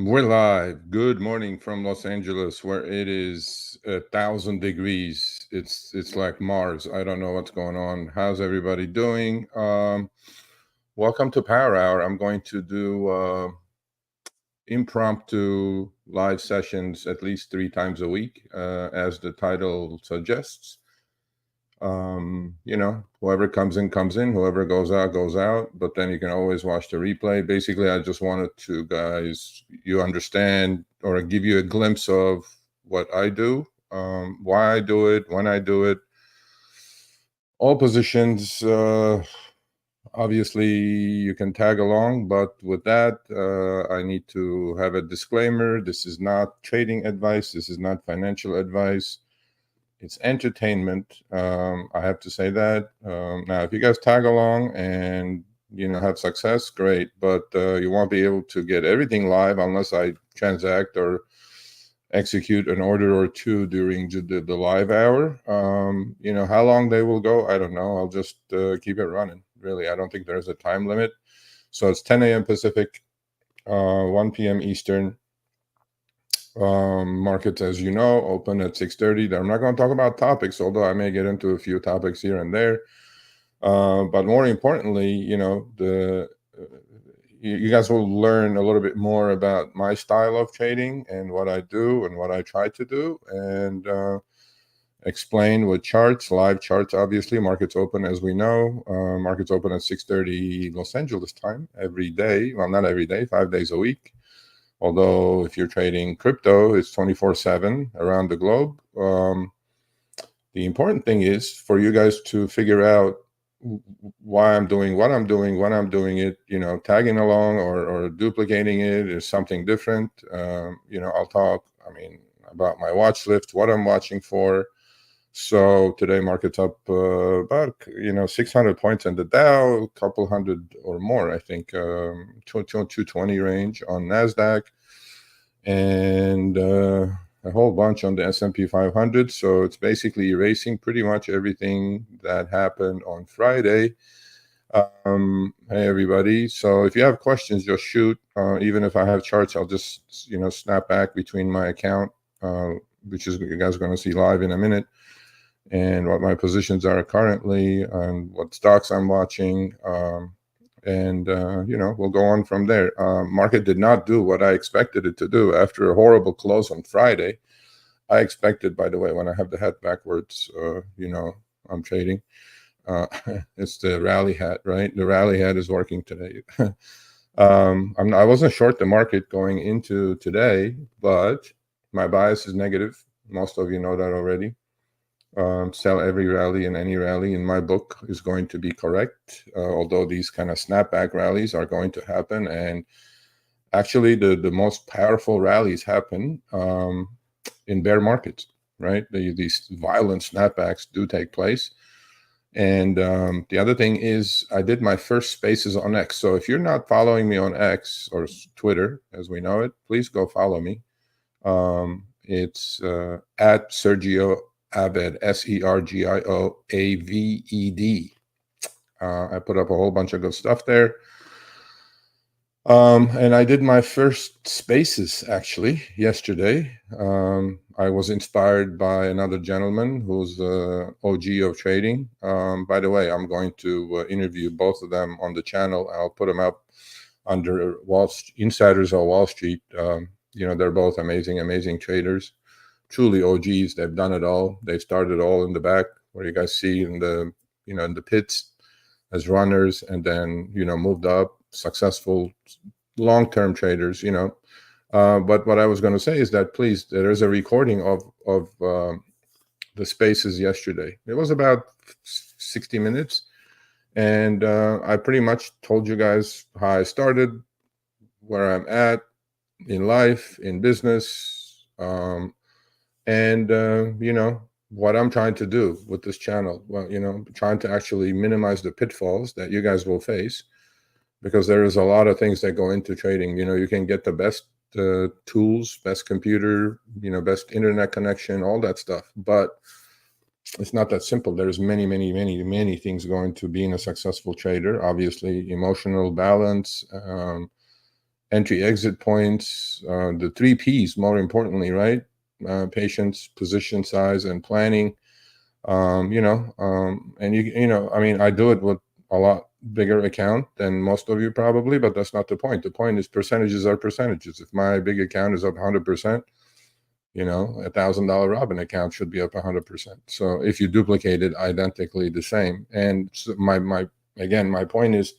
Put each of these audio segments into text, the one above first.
We're live. Good morning from Los Angeles, where it is 1,000 degrees. It's like Mars. I don't know what's going on. How's everybody doing? Welcome to Power Hour. I'm going to do impromptu live sessions at least 3 times a week, as the title suggests. Whoever comes in comes in, whoever goes out goes out, but then you can always watch the replay. Basically, I just wanted to guys you understand or give you a glimpse of what I do, why I do it, when I do it, all positions. Obviously you can tag along, but with that, I need to have a disclaimer. This is not trading advice, this is not financial advice. It's entertainment. I have to say that. Now, if you guys tag along and have success, great. But you won't be able to get everything live unless I transact or execute an order or two during the live hour. How long they will go, I don't know. I'll just keep it running. Really, I don't think there's a time limit. So it's 10 a.m. Pacific, 1 p.m. Eastern. Markets, as you know, open at 6:30. I'm not going to talk about topics, although I may get into a few topics here and there. But more importantly, you guys will learn a little bit more about my style of trading and what I do and what I try to do, and explain with charts, live charts. Obviously, markets open, as we know. Markets open at 6:30 Los Angeles time every day. Well, not every day, 5 days a week. Although if you're trading crypto, it's 24/7 around the globe. The important thing is for you guys to figure out why I'm doing what I'm doing, when I'm doing it, tagging along or duplicating it is something different. I'll talk, about my watch list, what I'm watching for. So today market's up about 600 points in the Dow, a couple hundred or more, I think, 220 range on Nasdaq, and a whole bunch on the S&P 500. So it's basically erasing pretty much everything that happened on Friday. Hey everybody. So if you have questions, just shoot. Even if I have charts, I'll just snap back between my account, which is you guys are going to see live in a minute, and what my positions are currently, and what stocks I'm watching, and we'll go on from there. Market did not do what I expected it to do after a horrible close on Friday. I expected, by the way, when I have the hat backwards, I'm trading. It's the rally hat, right? The rally hat is working today. I wasn't short the market going into today, but my bias is negative. Most of you know that already. Sell every rally and any rally in my book is going to be correct, although these kind of snapback rallies are going to happen. And actually the most powerful rallies happen in bear markets, right? These violent snapbacks do take place. And the other thing is I did my first spaces on X. So if you're not following me on X or Twitter, as we know it, please go follow me. It's at Sergio Aved, SergioAved. I put up a whole bunch of good stuff there. And I did my first spaces actually yesterday. I was inspired by another gentleman who's the OG of trading. By the way, I'm going to interview both of them on the channel. I'll put them up under Insiders of Wall Street. They're both amazing traders. Truly OGs. They've done it all. They started all in the back where you guys see in the in the pits as runners, and then moved up, successful long-term traders. But what I was going to say is that please, there is a recording of the spaces yesterday. It was about 60 minutes, and I pretty much told you guys how I started, where I'm at in life, in business, and what I'm trying to do with this channel. Well, trying to actually minimize the pitfalls that you guys will face, because there is a lot of things that go into trading. You can get the best tools, best computer, best internet connection, all that stuff, but it's not that simple. There's many things going to being a successful trader. Obviously, emotional balance, entry exit points, the 3 Ps, more importantly, right? Patience, position size, and planning. And I mean, I do it with a lot bigger account than most of you probably, but that's not the point. The point is percentages are percentages. If my big account is up 100%, $1,000 Robin account should be up 100%. So if you duplicate it identically the same, and so my point is,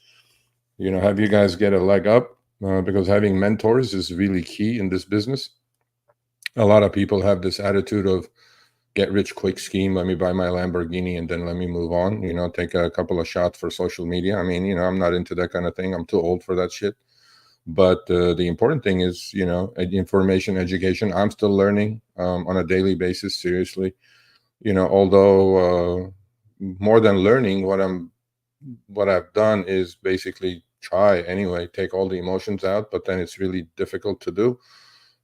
have you guys get a leg up, because having mentors is really key in this business. A lot of people have this attitude of get rich quick scheme. Let me buy my Lamborghini and then let me move on. Take a couple of shots for social media. I mean, I'm not into that kind of thing. I'm too old for that shit. But the important thing is, information, education. I'm still learning on a daily basis, seriously. Although more than learning, what I've done is basically try anyway, take all the emotions out, but then it's really difficult to do.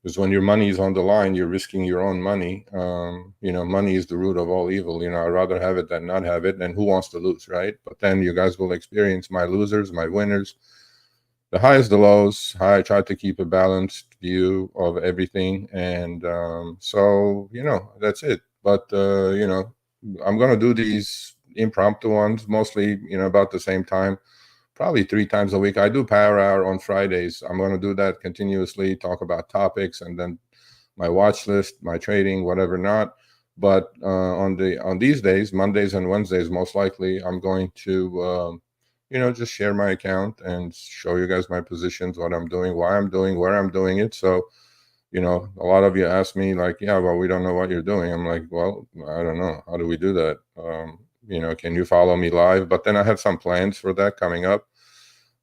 Because when your money is on the line, you're risking your own money. Money is the root of all evil. I'd rather have it than not have it. And who wants to lose, right? But then you guys will experience my losers, my winners, the highs, the lows. I try to keep a balanced view of everything. And so, that's it. But, I'm going to do these impromptu ones, mostly, about the same time. Probably 3 times a week. I do Power Hour on Fridays. I'm going to do that continuously, talk about topics, and then my watch list, my trading, whatever not. But on these days, Mondays and Wednesdays, most likely, I'm going to, just share my account and show you guys my positions, what I'm doing, why I'm doing, where I'm doing it. So, a lot of you ask me like, yeah, well, we don't know what you're doing. I'm like, well, I don't know. How do we do that? Can you follow me live? But then I have some plans for that coming up.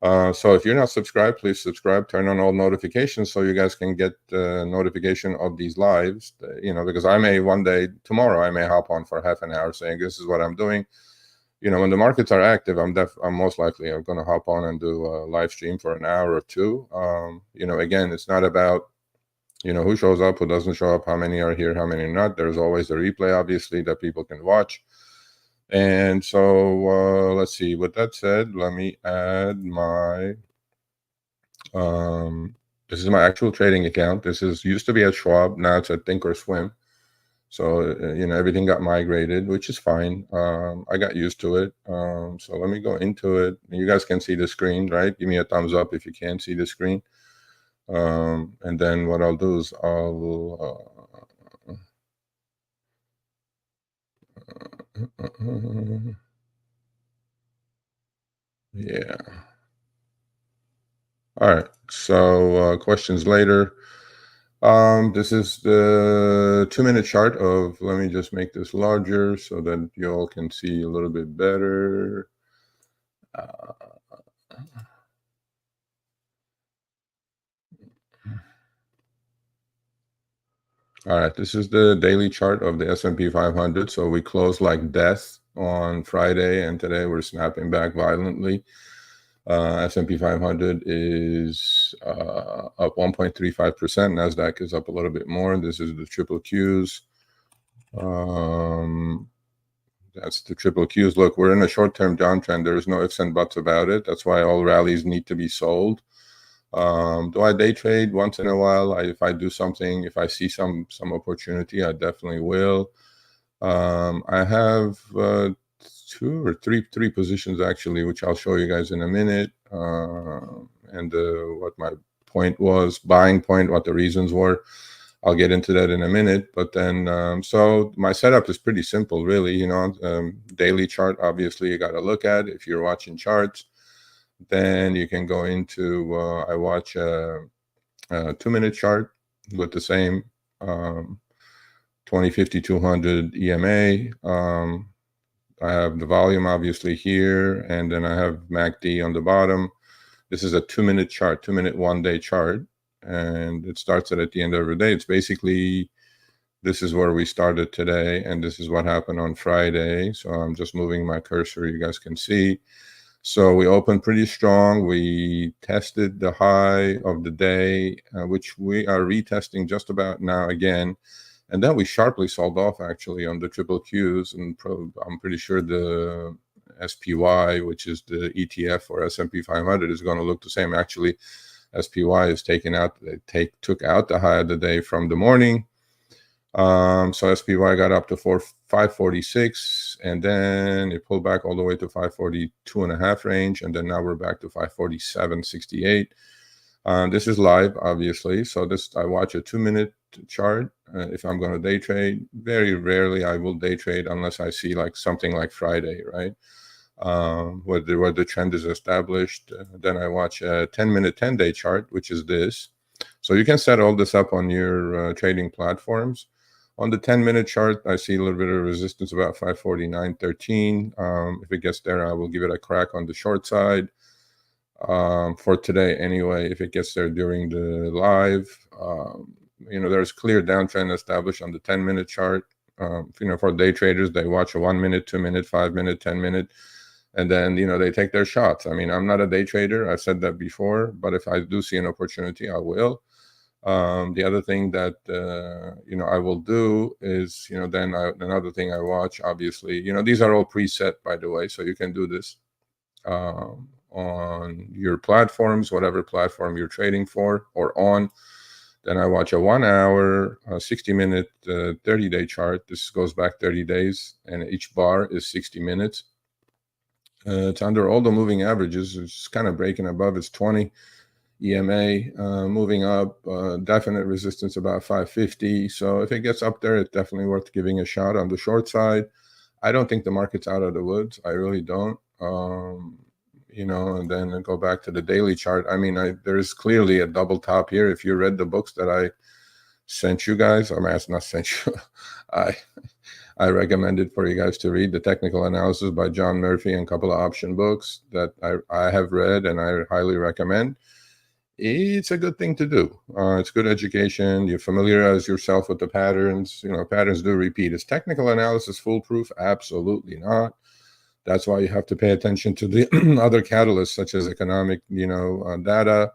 So if you're not subscribed, please subscribe, turn on all notifications so you guys can get notification of these lives, because I may one day, tomorrow, I may hop on for half an hour saying, this is what I'm doing. When the markets are active, I'm most likely going to hop on and do a live stream for an hour or two. Again, it's not about, who shows up, who doesn't show up, how many are here, how many are not. There's always a replay, obviously, that people can watch. And so let's see. With that said, let me add my. This is my actual trading account. This is used to be at Schwab. Now it's at Thinkorswim. So everything got migrated, which is fine. I got used to it. So let me go into it. You guys can see the screen, right? Give me a thumbs up if you can see the screen. And then what I'll do is yeah. All right. So questions later. This is the 2-minute chart of, let me just make this larger so that you all can see a little bit better. All right, this is the daily chart of the S&P 500. So we closed like death on Friday, and today we're snapping back violently. S&P 500 is up 1.35%. NASDAQ is up a little bit more. This is the triple Qs. That's the triple Qs. Look, we're in a short-term downtrend. There is no ifs and buts about it. That's why all rallies need to be sold. Do I day trade once in a while? If I do something, if I see some opportunity, I definitely will. I have 2 or 3 positions actually, which I'll show you guys in a minute. And what my point was, buying point, what the reasons were. I'll get into that in a minute. But then, so my setup is pretty simple, really. Daily chart, obviously, you got to look at if you're watching charts. Then you can go into, I watch a 2-minute chart with the same 20, 50, 200 EMA. I have the volume obviously here, and then I have MACD on the bottom. This is a 2-minute chart, 2-minute, 1-day chart, and it starts at the end of the day. It's basically, this is where we started today, and this is what happened on Friday. So I'm just moving my cursor, you guys can see. So we opened pretty strong. We tested the high of the day, which we are retesting just about now again. And then we sharply sold off actually on the triple Qs. And I'm pretty sure the SPY, which is the ETF for S&P 500, is going to look the same. Actually, SPY is taken out. They took out the high of the day from the morning. So SPY got up to 546, and then it pulled back all the way to 542.5 range, and then now we're back to 547.68. This is live, obviously. So I watch a 2-minute chart. If I'm going to day trade, very rarely I will day trade unless I see like something like Friday, right? Where the trend is established. Then I watch a 10-minute 10-day chart, which is this. So you can set all this up on your trading platforms. On the 10-minute chart, I see a little bit of resistance about 549.13. If it gets there, I will give it a crack on the short side. For today anyway, if it gets there during the live, there's clear downtrend established on the 10-minute chart. For day traders, they watch a 1-minute, 2-minute, 5-minute, 10-minute, and then they take their shots. I mean, I'm not a day trader, I said that before, but if I do see an opportunity, I will. The other thing that I will do is another thing I watch, obviously, these are all preset, by the way, so you can do this on your platforms, whatever platform you're trading for or on. Then I watch a 1 hour, 60-minute, 30-day chart. This goes back 30 days, and each bar is 60 minutes. It's under all the moving averages. It's kind of breaking above its 20 EMA, moving up, definite resistance about 550. So if it gets up there, it's definitely worth giving a shot on the short side. I don't think the market's out of the woods. I really don't. And then go back to the daily chart. I mean, there's clearly a double top here. If you read the books that I sent you guys, not sent you, I recommended for you guys to read the technical analysis by John Murphy and a couple of option books that I have read and I highly recommend. It's a good thing to do. It's good education. You familiarize yourself with the patterns. Patterns do repeat. Is technical analysis foolproof? Absolutely not. That's why you have to pay attention to the other catalysts, such as economic, data,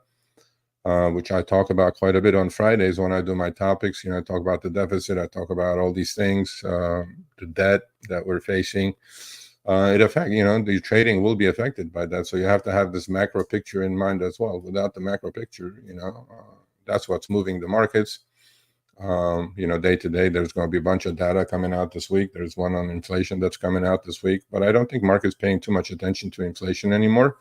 which I talk about quite a bit on Fridays when I do my topics. I talk about the deficit. I talk about all these things, the debt that we're facing. It affects, the trading will be affected by that. So you have to have this macro picture in mind as well. Without the macro picture, that's what's moving the markets. Day to day, there's going to be a bunch of data coming out this week. There's one on inflation that's coming out this week, but I don't think market's paying too much attention to inflation anymore.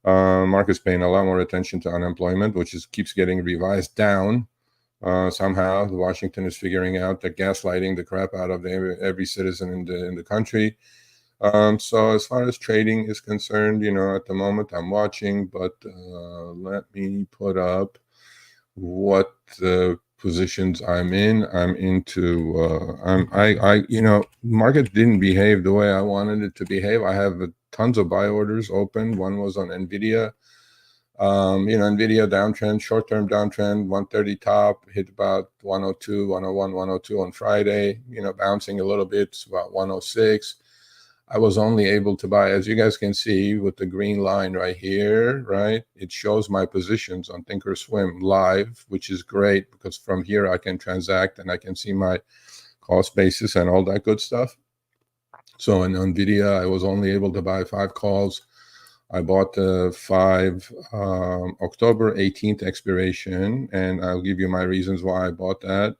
Market's paying a lot more attention to unemployment, which keeps getting revised down. Somehow Washington is figuring out that gaslighting the crap out of every citizen in the country. So as far as trading is concerned, at the moment I'm watching, but let me put up what positions I'm in. I'm into market didn't behave the way I wanted it to behave. I have tons of buy orders open. One was on Nvidia. Nvidia downtrend, short-term downtrend, 130 top, hit about 102, 101, 102 on Friday, bouncing a little bit, it's about 106. I was only able to buy, as you guys can see with the green line right here, right? It shows my positions on Thinkorswim live, which is great because from here I can transact and I can see my cost basis and all that good stuff. So in Nvidia, I was only able to buy 5 calls. I bought the 5 October 18th expiration, and I'll give you my reasons why I bought that.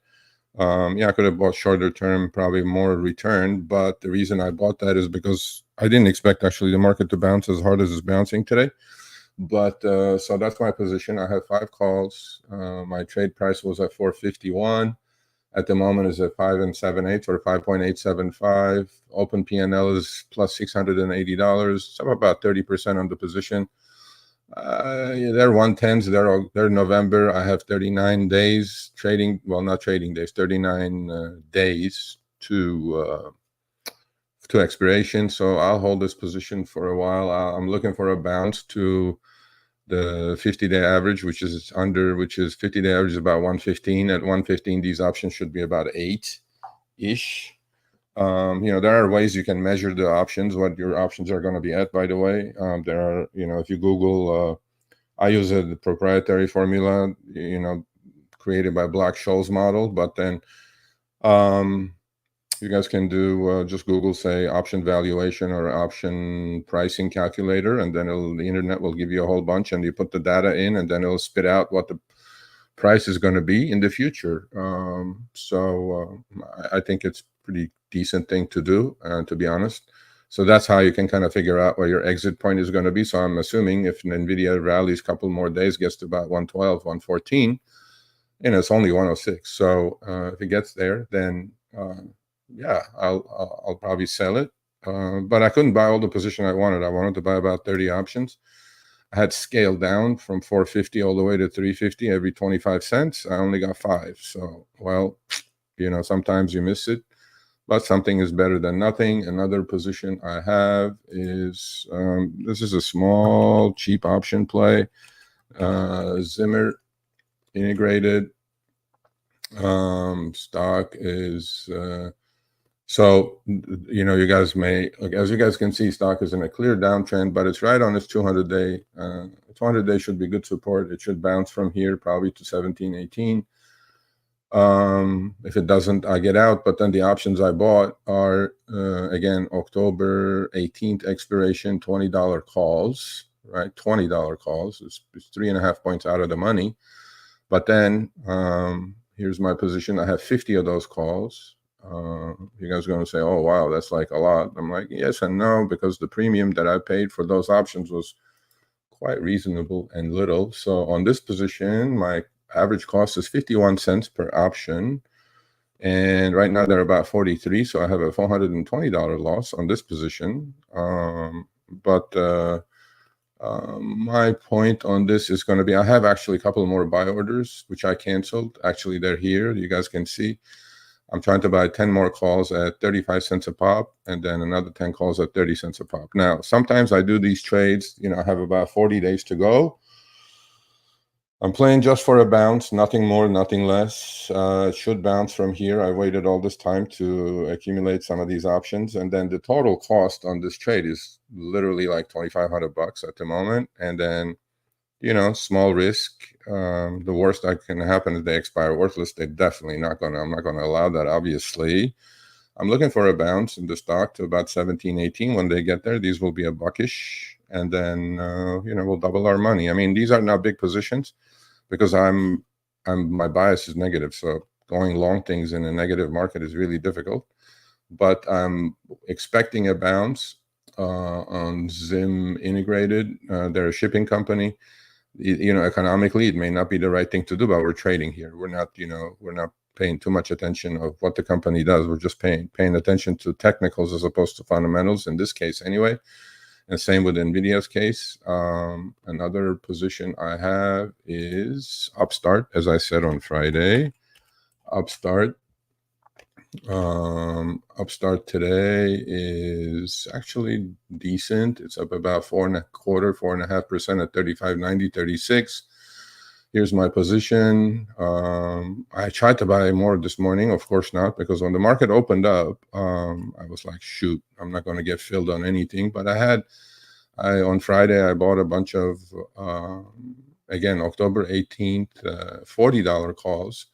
I could have bought shorter term, probably more return, but the reason I bought that is because I didn't expect actually the market to bounce as hard as it's bouncing today. But so that's my position. I have 5 calls. My trade price was at 451. At the moment is at 5 7/8 or 5.875. Open PNL is plus $680. So about 30% on the position. They're 110s. They're November. I have 39 days trading. Well, not trading days. 39 days to expiration. So I'll hold this position for a while. I'm looking for a bounce to the 50-day average, which is 50-day average is about 115. At 115, these options should be about 8-ish. There are ways you can measure the options, what your options are going to be at, by the way. There are, if you Google, I use a proprietary formula, created by Black-Scholes model, but then You guys can do just Google, say, option valuation or option pricing calculator, and then the internet will give you a whole bunch, and you put the data in, and then it'll spit out what the price is going to be in the future. I think it's pretty decent thing to do, to be honest. So that's how you can kind of figure out where your exit point is going to be. So I'm assuming if NVIDIA rallies a couple more days, gets to about 112, 114, it's only 106. So if it gets there, then yeah, I'll probably sell it. But I couldn't buy all the position I wanted. I wanted to buy about 30 options. I had scaled down from 450 all the way to 350 every 25 cents. I only got 5. So, well, sometimes you miss it, but something is better than nothing. Another position I have is this is a small, cheap option play. Zimmer integrated stock is so you guys may, as you guys can see, stock is in a clear downtrend, but it's right on its 200-day. 200-day should be good support. It should bounce from here probably to 17, 18. If it doesn't, I get out. But then the options I bought are again October 18th expiration, $20 calls, right? $20 calls. It's 3.5 points out of the money. But then here's my position. I have 50 of those calls. You guys are going to say, oh, wow, that's like a lot. I'm like, yes and no, because the premium that I paid for those options was quite reasonable and little. So on this position, my average cost is 51 cents per option. And right now they're about 43. So I have a $420 loss on this position. My point on this is going to be, I have actually a couple more buy orders, which I canceled. Actually, they're here. You guys can see. I'm trying to buy 10 more calls at 35 cents a pop, and then another 10 calls at 30 cents a pop. Now, sometimes I do these trades, I have about 40 days to go. I'm playing just for a bounce, nothing more, nothing less. It should bounce from here. I waited all this time to accumulate some of these options, and then the total cost on this trade is literally like $2,500 at the moment. And then, small risk. The worst that can happen is they expire worthless. They're definitely I'm not gonna allow that, obviously. I'm looking for a bounce in the stock to about 17, 18. When they get there, these will be a buckish, and then we'll double our money. I mean, these are not big positions because my bias is negative. So going long things in a negative market is really difficult. But I'm expecting a bounce on Zim Integrated. They're a shipping company. Economically, it may not be the right thing to do, but we're trading here. We're not paying too much attention of what the company does. We're just paying attention to technicals as opposed to fundamentals in this case anyway. And same with NVIDIA's case. Another position I have is Upstart, as I said on Friday. Upstart today is actually decent. It's up about 4.25%, 4.5% at 35.90, 36. Here's my position. I tried to buy more this morning. Of course not, because when the market opened up, I was like, shoot, I'm not going to get filled on anything. But on Friday, I bought a bunch of, again, October 18th, $40 calls.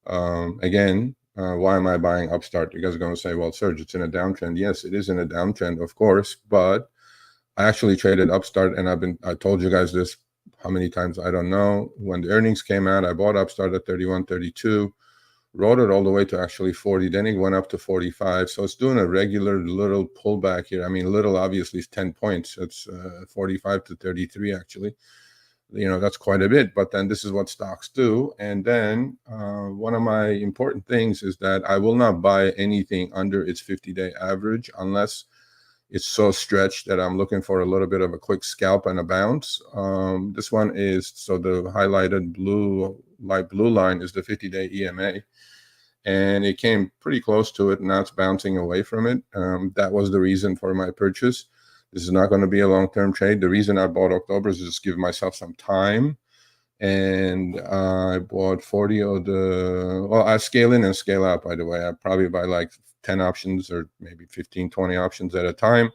Why am I buying Upstart? You guys are going to say, well, Serge, it's in a downtrend. Yes, it is in a downtrend, of course, but I actually traded Upstart, and I told you guys this how many times, I don't know. When the earnings came out, I bought Upstart at 31, 32, rode it all the way to actually 40, then it went up to 45. So it's doing a regular little pullback here. I mean, little obviously is 10 points. It's 45 to 33 actually. That's quite a bit, but then this is what stocks do. And then one of my important things is that I will not buy anything under its 50-day average unless it's so stretched that I'm looking for a little bit of a quick scalp and a bounce. This one is, so the highlighted light blue line is the 50-day EMA, and it came pretty close to it, and now it's bouncing away from it. That was the reason for my purchase. This is not going to be a long-term trade. The reason I bought October is just give myself some time. And I bought 40 of I scale in and scale out, by the way. I probably buy like 10 options or maybe 15, 20 options at a time.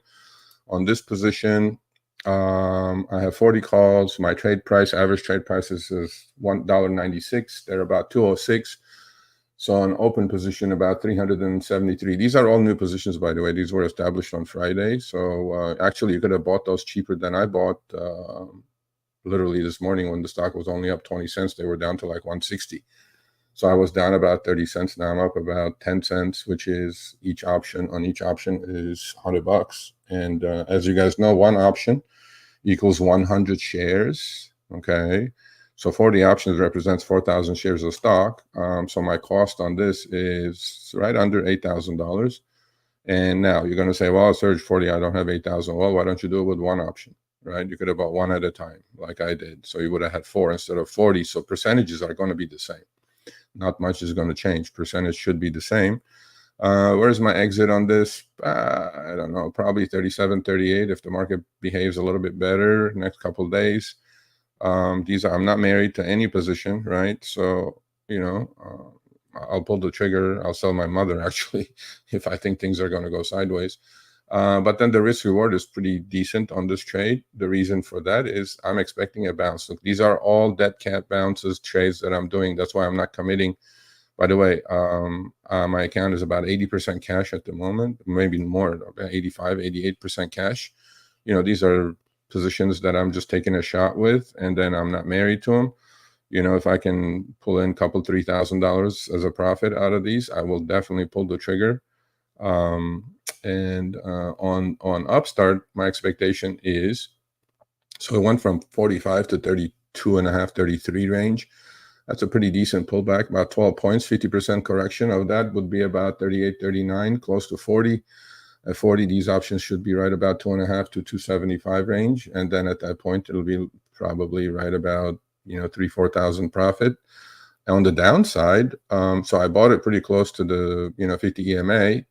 On this position, I have 40 calls. My average trade price is $1.96. They're about 206. So an open position about 373. These are all new positions, by the way. These were established on Friday. So actually, you could have bought those cheaper than I bought. Literally this morning when the stock was only up 20 cents, they were down to like 160. So I was down about 30 cents. Now I'm up about 10 cents, which is each option on each option is $100. And as you guys know, one option equals 100 shares. Okay. So 40 options represents 4,000 shares of stock. So my cost on this is right under $8,000. And now you're going to say, well, Serge, 40, I don't have 8,000. Well, why don't you do it with one option, right? You could have bought one at a time like I did. So you would have had 4 instead of 40. So percentages are going to be the same. Not much is going to change. Percentage should be the same. Where's my exit on this? I don't know, probably 37, 38 if the market behaves a little bit better next couple of days. I'm not married to any position, right? So, I'll pull the trigger. I'll sell my mother actually if I think things are going to go sideways. But then the risk reward is pretty decent on this trade. The reason for that is I'm expecting a bounce. Look, these are all dead cat bounces trades that I'm doing. That's why I'm not committing. By the way, my account is about 80% cash at the moment, maybe more, about 85, 88% cash. These are positions that I'm just taking a shot with, and then I'm not married to them. If I can pull in a couple $3,000 as a profit out of these, I will definitely pull the trigger. And on Upstart, my expectation is, so it went from 45 to 32 and a half, 33 range. That's a pretty decent pullback, about 12 points. 50% correction of that would be about 38, 39, close to 40. At 40, these options should be right about 2.5 to 275 range. And then at that point, it'll be probably right about, 4,000 profit. On the downside, so I bought it pretty close to the, 50 EMA.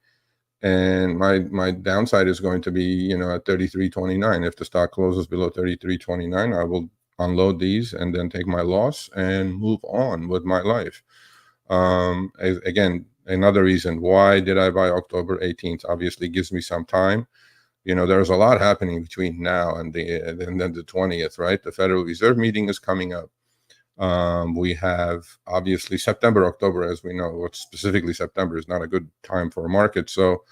And my downside is going to be, at 33.29. If the stock closes below 33.29, I will unload these and then take my loss and move on with my life. Again, another reason why did I buy October 18th? Obviously gives me some time. There's a lot happening between now and then the 20th, right? The Federal Reserve meeting is coming up. We have obviously September, October, as we know, specifically September is not a good time for a market. So,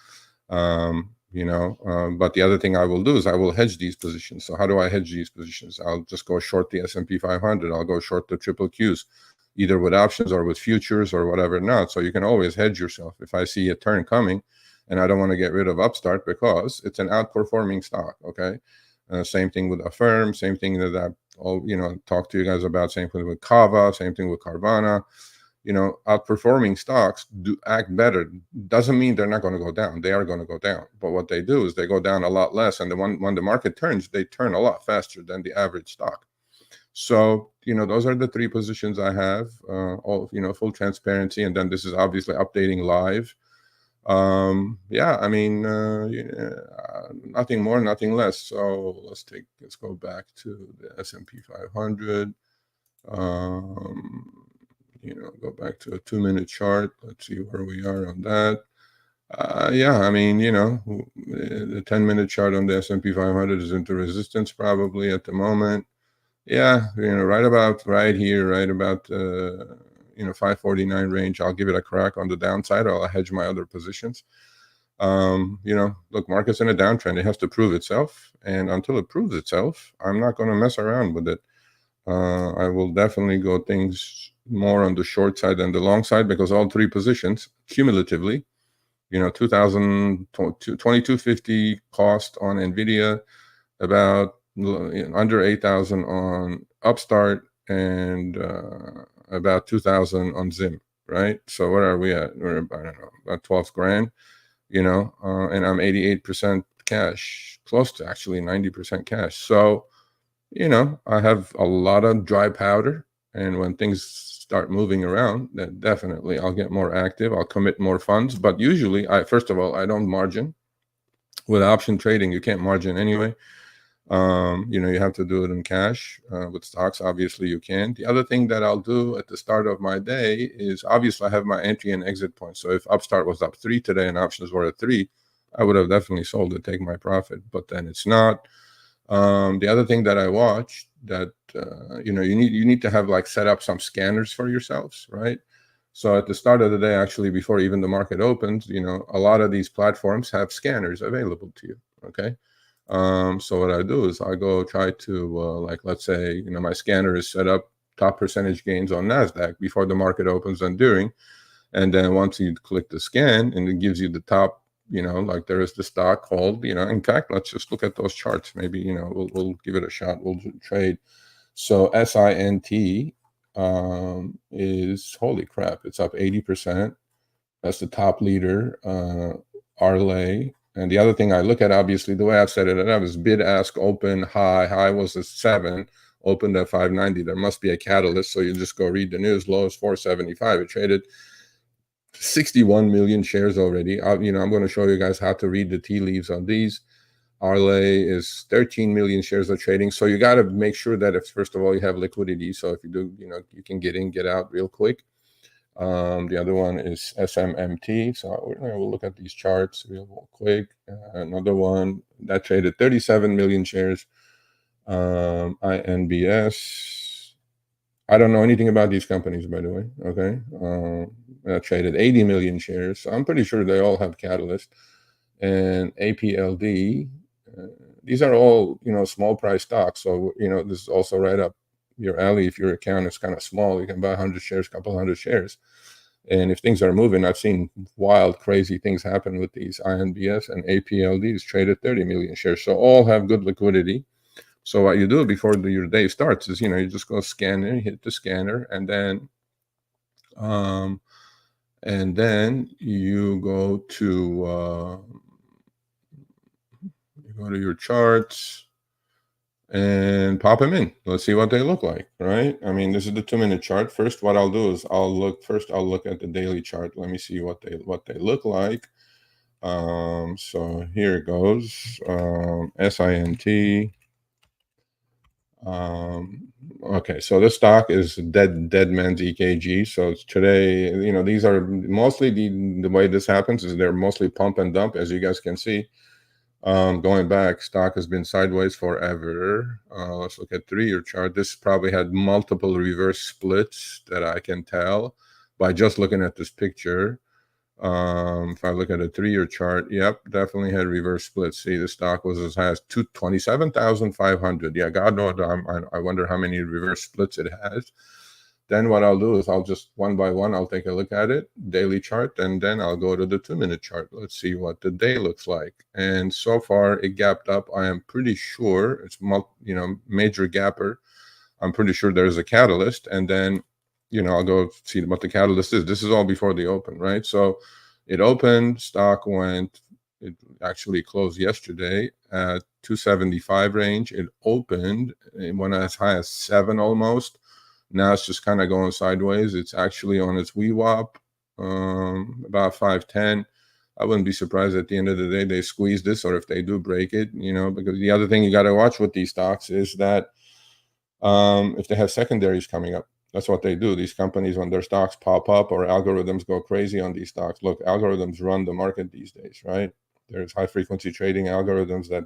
but the other thing I will do is I will hedge these positions. So how do I hedge these positions? I'll just go short the S&P 500. I'll go short the triple Qs, either with options or with futures or whatever not. So you can always hedge yourself. If I see a turn coming and I don't want to get rid of Upstart because it's an outperforming stock, okay? Same thing with Affirm, same thing that I'll talk to you guys about, same thing with Kava, same thing with Carvana. Outperforming stocks do act better. Doesn't mean they're not going to go down. They are going to go down. But what they do is they go down a lot less. And when the market turns, they turn a lot faster than the average stock. So, those are the 3 positions I have, all, full transparency. And then this is obviously updating live. Nothing more, nothing less. So let's go back to the S&P 500. Go back to a 2-minute chart. Let's see where we are on that. The 10-minute chart on the S&P 500 is into resistance probably at the moment. Yeah, right about 549 range. I'll give it a crack on the downside, or I'll hedge my other positions. Look, market's in a downtrend. It has to prove itself. And until it proves itself, I'm not going to mess around with it. I will definitely go things more on the short side than the long side, because all 3 positions cumulatively, 2250 cost on NVIDIA, about under 8,000 on Upstart, and about 2,000 on Zim, right? So what are we at? We're about 12 grand, and I'm 88% cash, close to actually 90% cash. So, I have a lot of dry powder, and when things start moving around, then definitely I'll get more active. I'll commit more funds. But usually, first of all, I don't margin. With option trading, you can't margin anyway. You have to do it in cash. With stocks, obviously you can. The other thing that I'll do at the start of my day is, obviously I have my entry and exit points. So if Upstart was up 3 today and options were at 3, I would have definitely sold it, take my profit. But then it's not. The other thing that I watched that you need to have set up some scanners for yourselves, right? So at the start of the day, actually, before even the market opens, you know, a lot of these platforms have scanners available to you. Okay. So what I do is I go try to, like, let's say, you know, my scanner is set up top percentage gains on NASDAQ before the market opens and during. And then once you click the scan and it gives you the top, you know, like there is the stock called, you know, in fact, let's just look at those charts. Maybe, you know, we'll give it a shot. We'll trade. So SINT is, holy crap, it's up 80%. That's the top leader, Arlay. And the other thing I look at, obviously, the way I've set it up is bid, ask, open, high. High was a 7, opened at 590. There must be a catalyst. So you just go read the news. Low is 475. It traded 61 million shares already. You know, I'm going to show you guys how to read the tea leaves on these. Arlay is 13 million shares of trading. So you got to make sure that if, first of all, you have liquidity. So if you do, you know, you can get in, get out real quick. The other one is SMMT. So we'll look at these charts real quick. Another one that traded 37 million shares. INBS. I don't know anything about these companies, by the way. Okay. That traded 80 million shares. So I'm pretty sure they all have catalyst. And APLD. These are all, you know, small price stocks. So, you know, this is also right up your alley. If your account is kind of small, you can buy 100 shares, couple hundred shares. And if things are moving, I've seen wild, crazy things happen with these INBS and APLDs traded 30 million shares. So all have good liquidity. So what you do before your day starts is, you know, you just go scan it, hit the scanner, and then you go to your charts and pop them in. Let's see what they look like, right? I mean, this is the 2-minute chart. First, what I'll do is I'll look at the daily chart. Let me see what they look like. So here it goes. SINT. Okay, so this stock is dead man's EKG. So it's today, you know, these are mostly the way this happens is they're mostly pump and dump, as you guys can see. Going back, stock has been sideways forever. Let's look at 3-year chart. This probably had multiple reverse splits that I can tell by just looking at this picture. If I look at a 3-year chart, yep, definitely had reverse splits. See, the stock was as high as 27,500. Yeah, God knows, I wonder how many reverse splits it has. Then what I'll do is I'll just one by one, I'll take a look at it, daily chart, and then I'll go to the 2-minute chart. Let's see what the day looks like. And so far, it gapped up. I am pretty sure it's, you know, major gapper. I'm pretty sure there's a catalyst, and then, you know, I'll go see what the catalyst is. This is all before the open, right? So it opened, stock went, it actually closed yesterday at 275 range. It opened, it went as high as 7 almost. Now it's just kind of going sideways. It's actually on its VWAP, about 510. I wouldn't be surprised at the end of the day they squeeze this, or if they do break it, you know, because the other thing you got to watch with these stocks is that if they have secondaries coming up. That's what they do. These companies, when their stocks pop up or algorithms go crazy on these stocks, look, algorithms run the market these days, right? There's high frequency trading algorithms that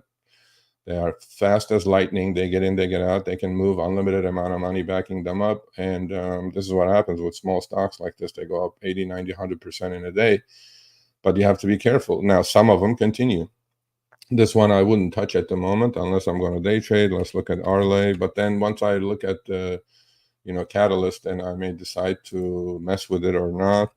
they are fast as lightning. They get in, they get out. They can move unlimited amount of money backing them up. And this is what happens with small stocks like this. They go up 80, 90, 100% in a day. But you have to be careful. Now, some of them continue. This one I wouldn't touch at the moment unless I'm going to day trade. Let's look at Arlay. But then once I look at the, you know, catalyst, and I may decide to mess with it or not.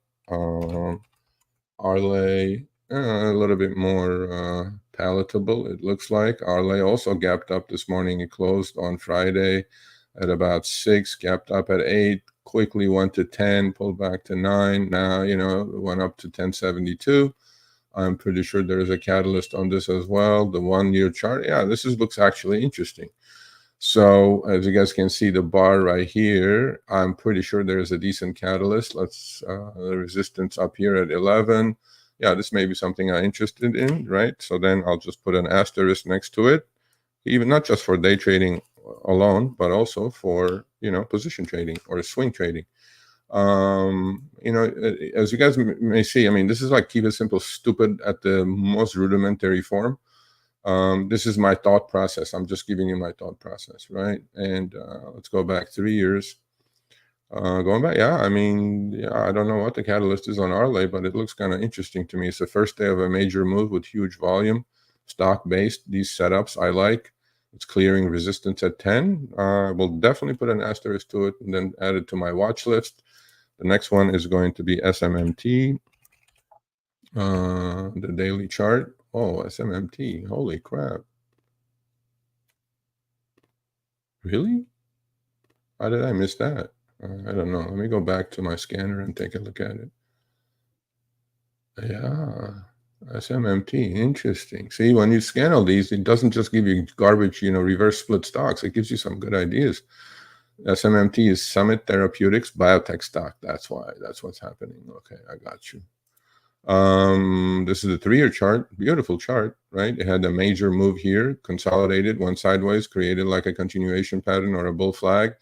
Arlay, a little bit more palatable, it looks like. Arlay also gapped up this morning. It closed on Friday at about 6, gapped up at 8, quickly went to 10, pulled back to 9. Now, you know, it went up to 1072. I'm pretty sure there is a catalyst on this as well. The 1-year chart, yeah, looks actually interesting. So as you guys can see, the bar right here, I'm pretty sure there is a decent catalyst. Let's the resistance up here at 11. Yeah, this may be something I'm interested in, right? So then I'll just put an asterisk next to it, even not just for day trading alone, but also for, you know, position trading or swing trading. You know, as you guys may see, I mean, this is like keep it simple, stupid at the most rudimentary form. This is my thought process. I'm just giving you my thought process, right? And let's go back 3 years. Going back, yeah, I mean, yeah, I don't know what the catalyst is on Arlay, but it looks kind of interesting to me. It's the first day of a major move with huge volume, stock-based. These setups I like. It's clearing resistance at 10. We'll definitely put an asterisk to it and then add it to my watch list. The next one is going to be SMMT, the daily chart. Oh, SMMT. Holy crap. Really? How did I miss that? I don't know. Let me go back to my scanner and take a look at it. Yeah, SMMT. Interesting. See, when you scan all these, it doesn't just give you garbage, reverse split stocks. It gives you some good ideas. SMMT is Summit Therapeutics biotech stock. That's why. That's what's happening. Okay, I got you. This is a 3-year chart. Beautiful chart, right? It had a major move here, consolidated, went sideways, created like a continuation pattern or a bull flag,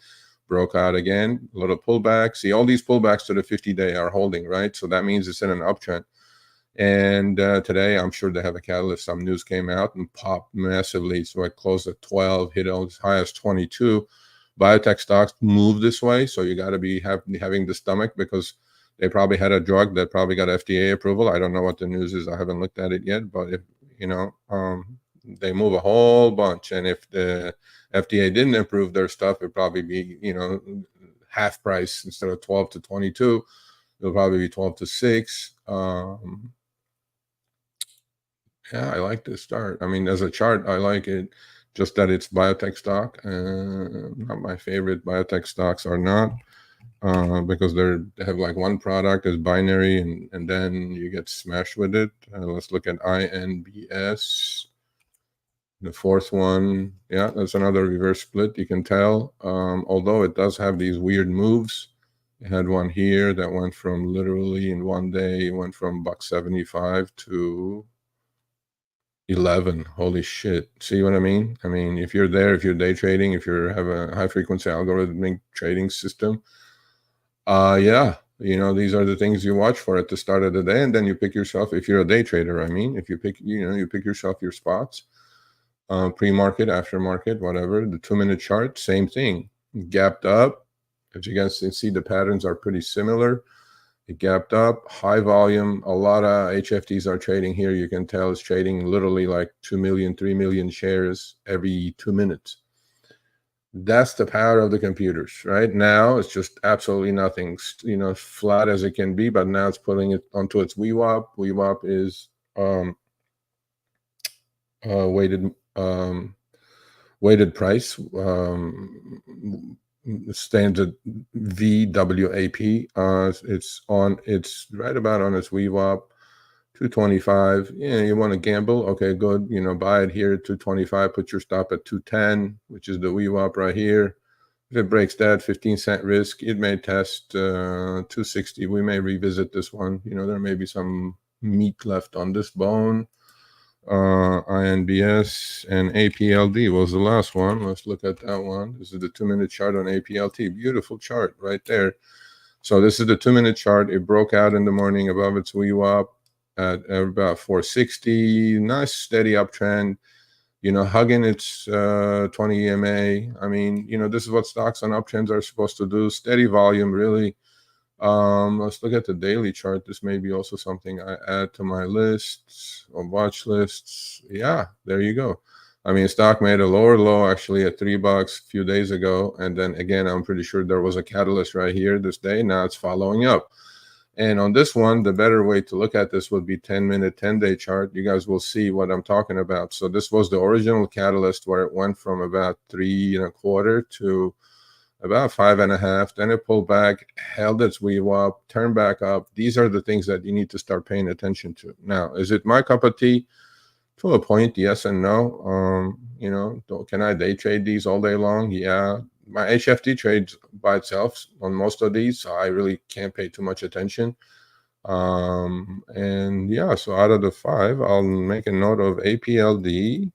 broke out again, a little pullback. See, all these pullbacks to the 50-day are holding, right? So that means it's in an uptrend. And today, I'm sure they have a catalyst. Some news came out and popped massively. So it closed at 12, hit as high as 22. Biotech stocks move this way. So you got to be having the stomach, because they probably had a drug that probably got FDA approval. I don't know what the news is. I haven't looked at it yet. But if, they move a whole bunch. And if the FDA didn't approve their stuff, it'd probably be, half price instead of 12 to 22. It'll probably be 12 to 6. Yeah, I like this start. I mean, as a chart, I like it. Just that it's biotech stock. Not my favorite. Biotech stocks are not, because they have like one product is binary, and then you get smashed with it. Let's look at INBS, the fourth one. Yeah, that's another reverse split. You can tell, although it does have these weird moves. It had one here that went from literally in one day, it went from $1.75 to 11. Holy shit. See what I mean? I mean, if you're there, if you're day trading, if you have a high frequency algorithmic trading system, yeah, these are the things you watch for at the start of the day, and then you pick yourself. If you're a day trader, I mean, if you pick, you pick yourself your spots, pre-market, after-market, whatever. The 2-minute chart, same thing. Gapped up. As you guys can see, the patterns are pretty similar. It gapped up, high volume. A lot of HFTs are trading here. You can tell it's trading literally like 2 million, 3 million shares every 2 minutes. That's the power of the computers, right? Now it's just absolutely nothing, flat as it can be, but now it's putting it onto its VWAP. VWAP is weighted price. Stands at VWAP. It's right about on its VWAP, 225. Yeah, you want to gamble? Okay, good. Buy it here at 225. Put your stop at 210, which is the VWAP right here. If it breaks that 15-cent risk, it may test 260. We may revisit this one. There may be some meat left on this bone. INBS and APLD was the last one. Let's look at that one. This is the 2-minute chart on APLT. Beautiful chart right there. So this is the 2-minute chart. It broke out in the morning above its VWAP at about 460. Nice steady uptrend. Hugging its 20 EMA. I mean, this is what stocks on uptrends are supposed to do. Steady volume, really. Let's look at the daily chart. This may be also something I add to my lists or watch lists. Yeah, there you go. I mean, stock made a lower low actually at $3 a few days ago. And then again, I'm pretty sure there was a catalyst right here this day. Now it's following up. And on this one, the better way to look at this would be 10-minute, 10-day chart. You guys will see what I'm talking about. So this was the original catalyst where it went from about 3.25 to about 5.5. Then it pulled back, held its VWAP, turned back up. These are the things that you need to start paying attention to. Now, is it my cup of tea? To a point, yes and no. Can I day trade these all day long? Yeah. My HFT trades by itself on most of these, so I really can't pay too much attention. And yeah, so out of the 5, I'll make a note of APLD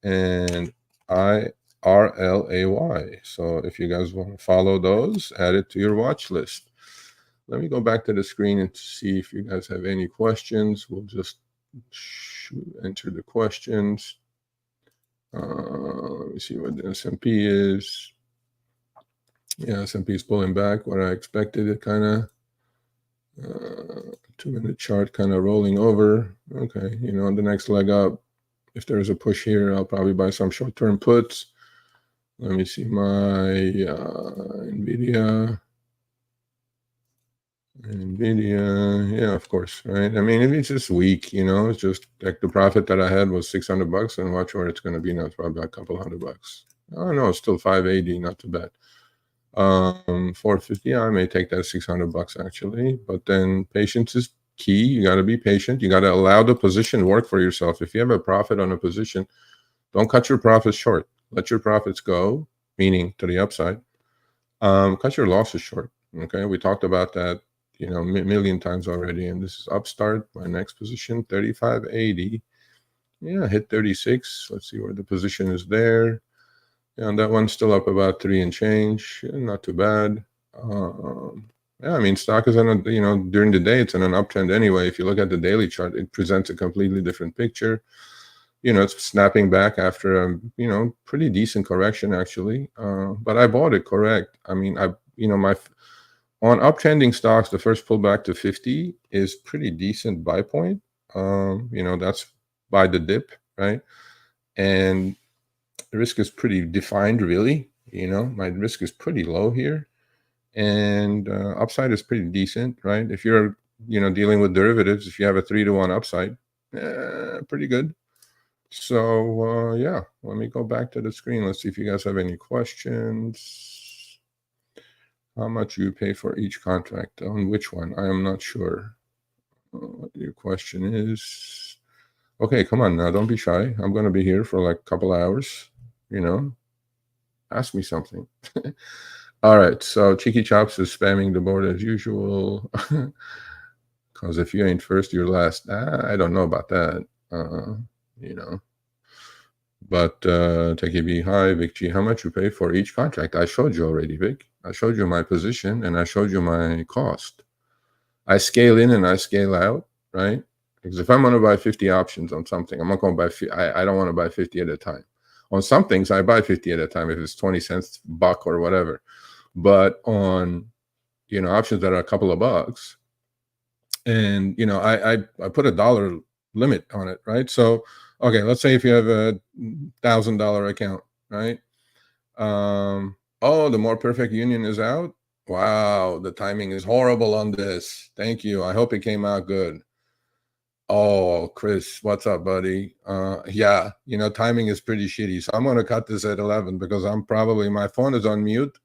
and IRLAY. So if you guys want to follow those, add it to your watch list. Let me go back to the screen and see if you guys have any questions. We'll just enter the questions. Let me see what the S&P is. Yeah, S&P is pulling back what I expected. It kind of 2-minute chart kind of rolling over. Okay, the next leg up, if there's a push here, I'll probably buy some short-term puts. Let me see my NVIDIA. Yeah, of course, right? I mean, if it's just weak, it's just like the profit that I had was $600, and watch where it's going to be now. It's probably a couple $100. Oh no, it's still 580, not too bad. 450, I may take that $600 actually, but then patience is key. You got to be patient. You got to allow the position work for yourself. If you have a profit on a position, don't cut your profits short. Let your profits go, meaning to the upside. Cut your losses short. Okay, we talked about that, million times already. And this is Upstart, my next position, 35.80. Yeah, hit 36. Let's see where the position is there. Yeah, and that one's still up about 3 and change. Not too bad. Yeah, I mean, stock is on a, during the day, it's in an uptrend anyway. If you look at the daily chart, it presents a completely different picture. It's snapping back after a, pretty decent correction actually. But I bought it correct. I mean, my on uptrending stocks, the first pullback to 50 is pretty decent buy point. That's by the dip, right? And the risk is pretty defined, really. My risk is pretty low here, and upside is pretty decent, right? If you're, dealing with derivatives, if you have a 3-to-1 upside, pretty good. So yeah, let me go back to the screen. Let's see if you guys have any questions. How much you pay for each contract? On which one? I am not sure what your question is. Okay, come on now, don't be shy. I'm going to be here for like a couple hours. Ask me something. All right, so Cheeky Chops is spamming the board as usual. Because if you ain't first, you're last. I don't know about that. But Techie B, hi, Vic G, how much you pay for each contract? I showed you already, Vic. I showed you my position and I showed you my cost. I scale in and I scale out, right? Because if I'm going to buy 50 options on something, I'm not going to buy, I don't want to buy 50 at a time. On some things, I buy 50 at a time if it's 20 cents, buck or whatever. But on, options that are a couple of bucks, and, I put $1 limit on it, right? So, okay, let's say if you have a $1,000 account, right? Oh, the more perfect union is out. Wow, the timing is horrible on this. Thank you. I hope it came out good. Oh, Chris, what's up, buddy? Yeah, timing is pretty shitty. So I'm going to cut this at 11 because my phone is on mute.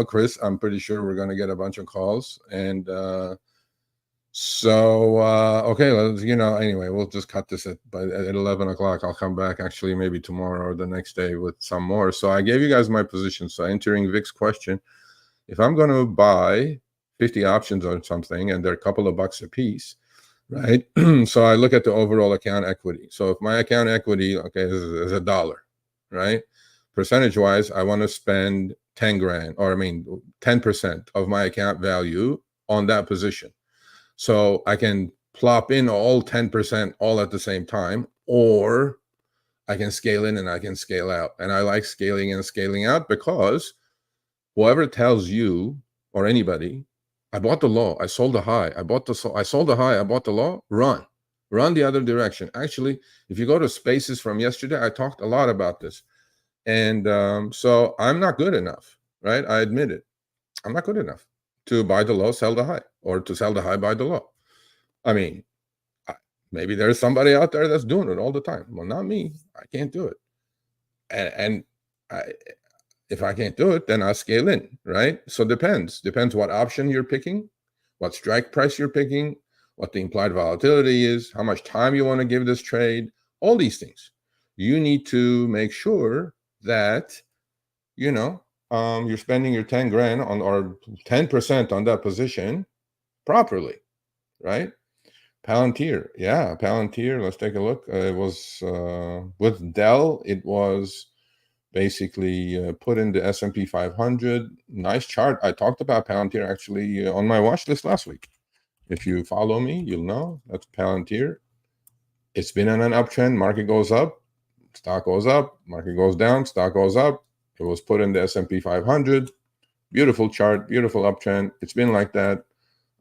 Chris, I'm pretty sure we're going to get a bunch of calls. And okay, let's, anyway, we'll just cut this at 11 o'clock. I'll come back actually maybe tomorrow or the next day with some more. So I gave you guys my position. So entering Vic's question, if I'm going to buy 50 options on something and they're a couple of bucks a piece, right? So I look at the overall account equity. So if my account equity, okay, is $1, right? Percentage wise, I want to spend 10 grand, or 10% of my account value on that position. So I can plop in all 10% all at the same time, or I can scale in and I can scale out. And I like scaling and scaling out because whoever tells you or anybody, I bought the low, I sold the high, I sold the high, I bought the low, run the other direction. Actually, if you go to spaces from yesterday, I talked a lot about this. And so I'm not good enough, right? I admit it. I'm not good enough to buy the low, sell the high, or to sell the high, buy the low. I mean, maybe there's somebody out there that's doing it all the time. Well, not me. I can't do it. And if I can't do it, then I scale in, right? So depends what option you're picking, what strike price you're picking, what the implied volatility is, how much time you want to give this trade, all these things. You need to make sure that, you're spending your 10 grand on, or 10% on that position properly, right? Palantir, yeah, Palantir. Let's take a look. It was with Dell. It was basically put in the S&P 500. Nice chart. I talked about Palantir actually on my watch list last week. If you follow me, you'll know that's Palantir. It's been on an uptrend. Market goes up, stock goes up. Market goes down, stock goes up. It was put in the S&P 500. Beautiful chart, beautiful uptrend. It's been like that.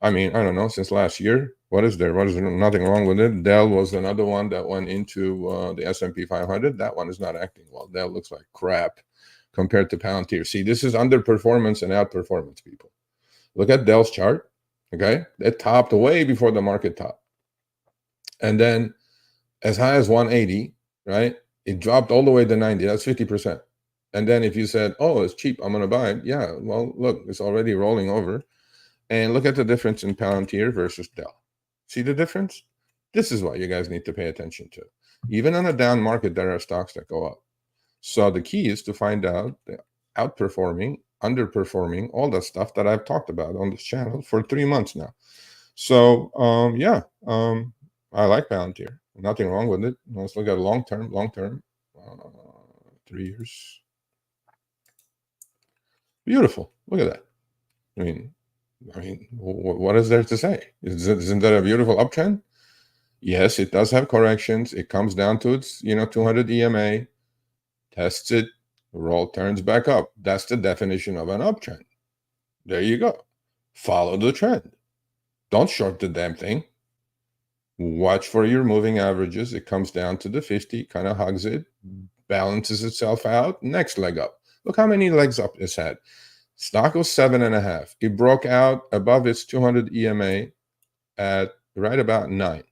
I mean, I don't know, since last year. What is there? Nothing wrong with it. Dell was another one that went into the S&P 500. That one is not acting well. Dell looks like crap compared to Palantir. See, this is underperformance and outperformance, people. Look at Dell's chart. Okay, it topped way before the market top, and then as high as 180, right? It dropped all the way to 90. That's 50%. And then if you said, oh, it's cheap, I'm going to buy it. Yeah, well, look, it's already rolling over. And look at the difference in Palantir versus Dell. See the difference? This is what you guys need to pay attention to. Even on a down market, there are stocks that go up. So the key is to find out the outperforming, underperforming, all that stuff that I've talked about on this channel for 3 months now. So I like Palantir. Nothing wrong with it. Let's look at long term, 3 years. Beautiful. Look at that. I mean, what is there to say? Isn't that a beautiful uptrend? Yes, it does have corrections. It comes down to its 200 EMA, tests it, roll turns back up. That's the definition of an uptrend. There you go. Follow the trend. Don't short the damn thing. Watch for your moving averages. It comes down to the 50, kind of hugs it, balances itself out, next leg up. Look how many legs up it's had. Stock was 7.5. It broke out above its 200 EMA at right about 9.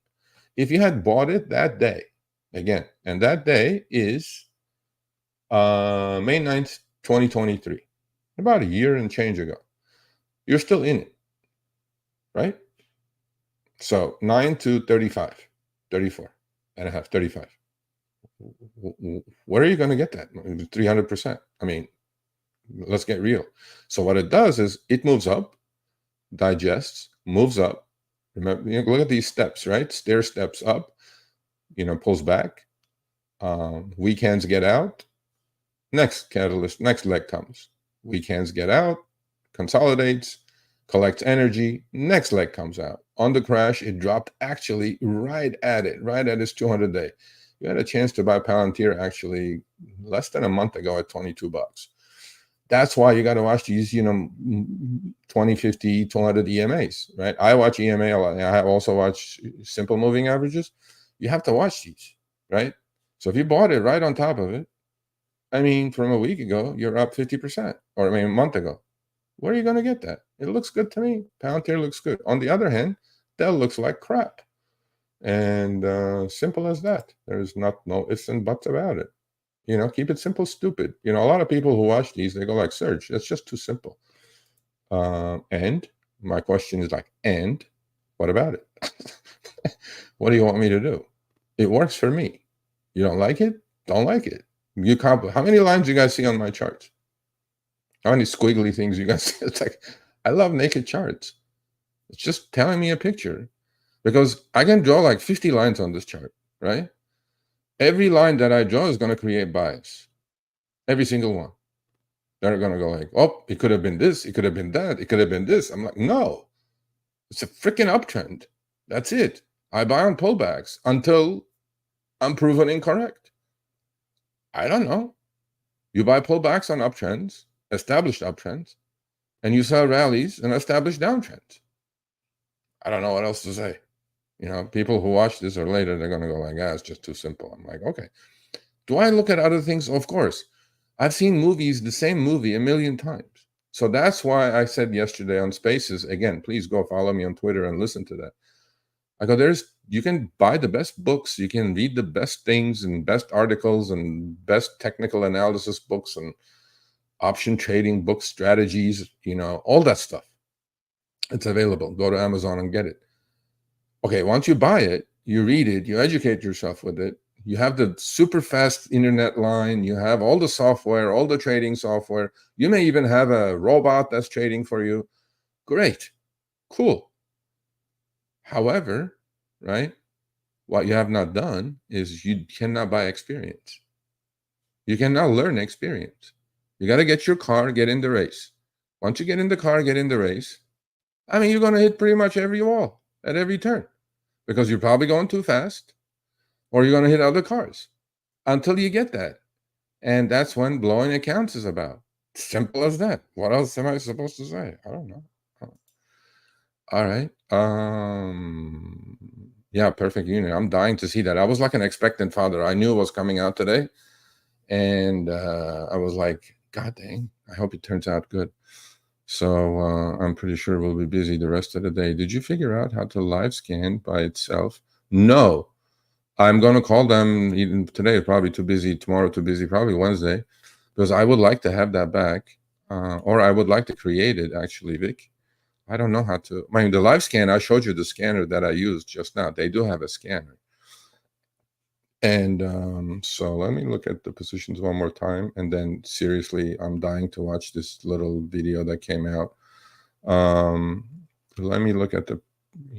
If you had bought it that day, again, and that day is May 9th, 2023, about a year and change ago, you're still in it, right? So 9 to 35, 34 and a half, 35. Where are you going to get that? 300%. I mean, let's get real. So what it does is it moves up, digests, moves up. Remember, look at these steps, right? Stair steps up, pulls back. Weekends get out. Next catalyst, next leg comes. Weekends get out, consolidates, collects energy. Next leg comes out. On the crash, it dropped actually right at its 200 day. You had a chance to buy Palantir actually less than a month ago at $22. That's why you got to watch these, 20, 50, 200 EMAs, right? I watch EMA a lot. I have also watched simple moving averages. You have to watch these, right? So if you bought it right on top of it, I mean, from a week ago, you're up 50%, or a month ago. Where are you going to get that? It looks good to me. Palantir looks good. On the other hand, Dell looks like crap. And simple as that. There's no ifs and buts about it. Keep it simple, stupid. A lot of people who watch these, they go like, Serge, that's just too simple. And my question is like, and what about it? What do you want me to do? It works for me. You don't like it? Don't like it. How many lines you guys see on my charts? How many squiggly things you guys see? It's like, I love naked charts. It's just telling me a picture. Because I can draw like 50 lines on this chart, right? Every line that I draw is going to create bias. Every single one. They're going to go like, oh, it could have been this. It could have been that. It could have been this. I'm like, no. It's a freaking uptrend. That's it. I buy on pullbacks until I'm proven incorrect. I don't know. You buy pullbacks on uptrends, established uptrends, and you sell rallies and established downtrends. I don't know what else to say. People who watch this or later, they're going to go like, it's just too simple. I'm like, okay. Do I look at other things? Of course. I've seen the same movie a million times. So that's why I said yesterday on Spaces, again, please go follow me on Twitter and listen to that. I go, you can buy the best books. You can read the best things and best articles and best technical analysis books and option trading books, strategies, all that stuff. It's available. Go to Amazon and get it. Okay, once you buy it, you read it, you educate yourself with it. You have the super fast internet line. You have all the software, all the trading software. You may even have a robot that's trading for you. Great. Cool. However, right, what you have not done is you cannot buy experience. You cannot learn experience. You got to get your car, get in the race. Once you get in the car, get in the race, you're going to hit pretty much every wall at every turn because you're probably going too fast or you're going to hit other cars until you get that. And that's when blowing accounts is about. Simple as that. What else am I supposed to say? I don't know. All right. Yeah, perfect union. I'm dying to see that. I was like an expectant father. I knew it was coming out today, and I was like, God dang, I hope it turns out good. So I'm pretty sure we'll be busy the rest of the day. Did you figure out how to live scan by itself? No. I'm going to call them even today. Probably too busy. Tomorrow too busy. Probably Wednesday, because I would like to have that back, or I would like to create it. Actually, Vic, I don't know how to. I mean, the live scan. I showed you the scanner that I used just now. They do have a scanner, and so let me look at the positions one more time. And then seriously, I'm dying to watch this little video that came out. Um, Let me look at the,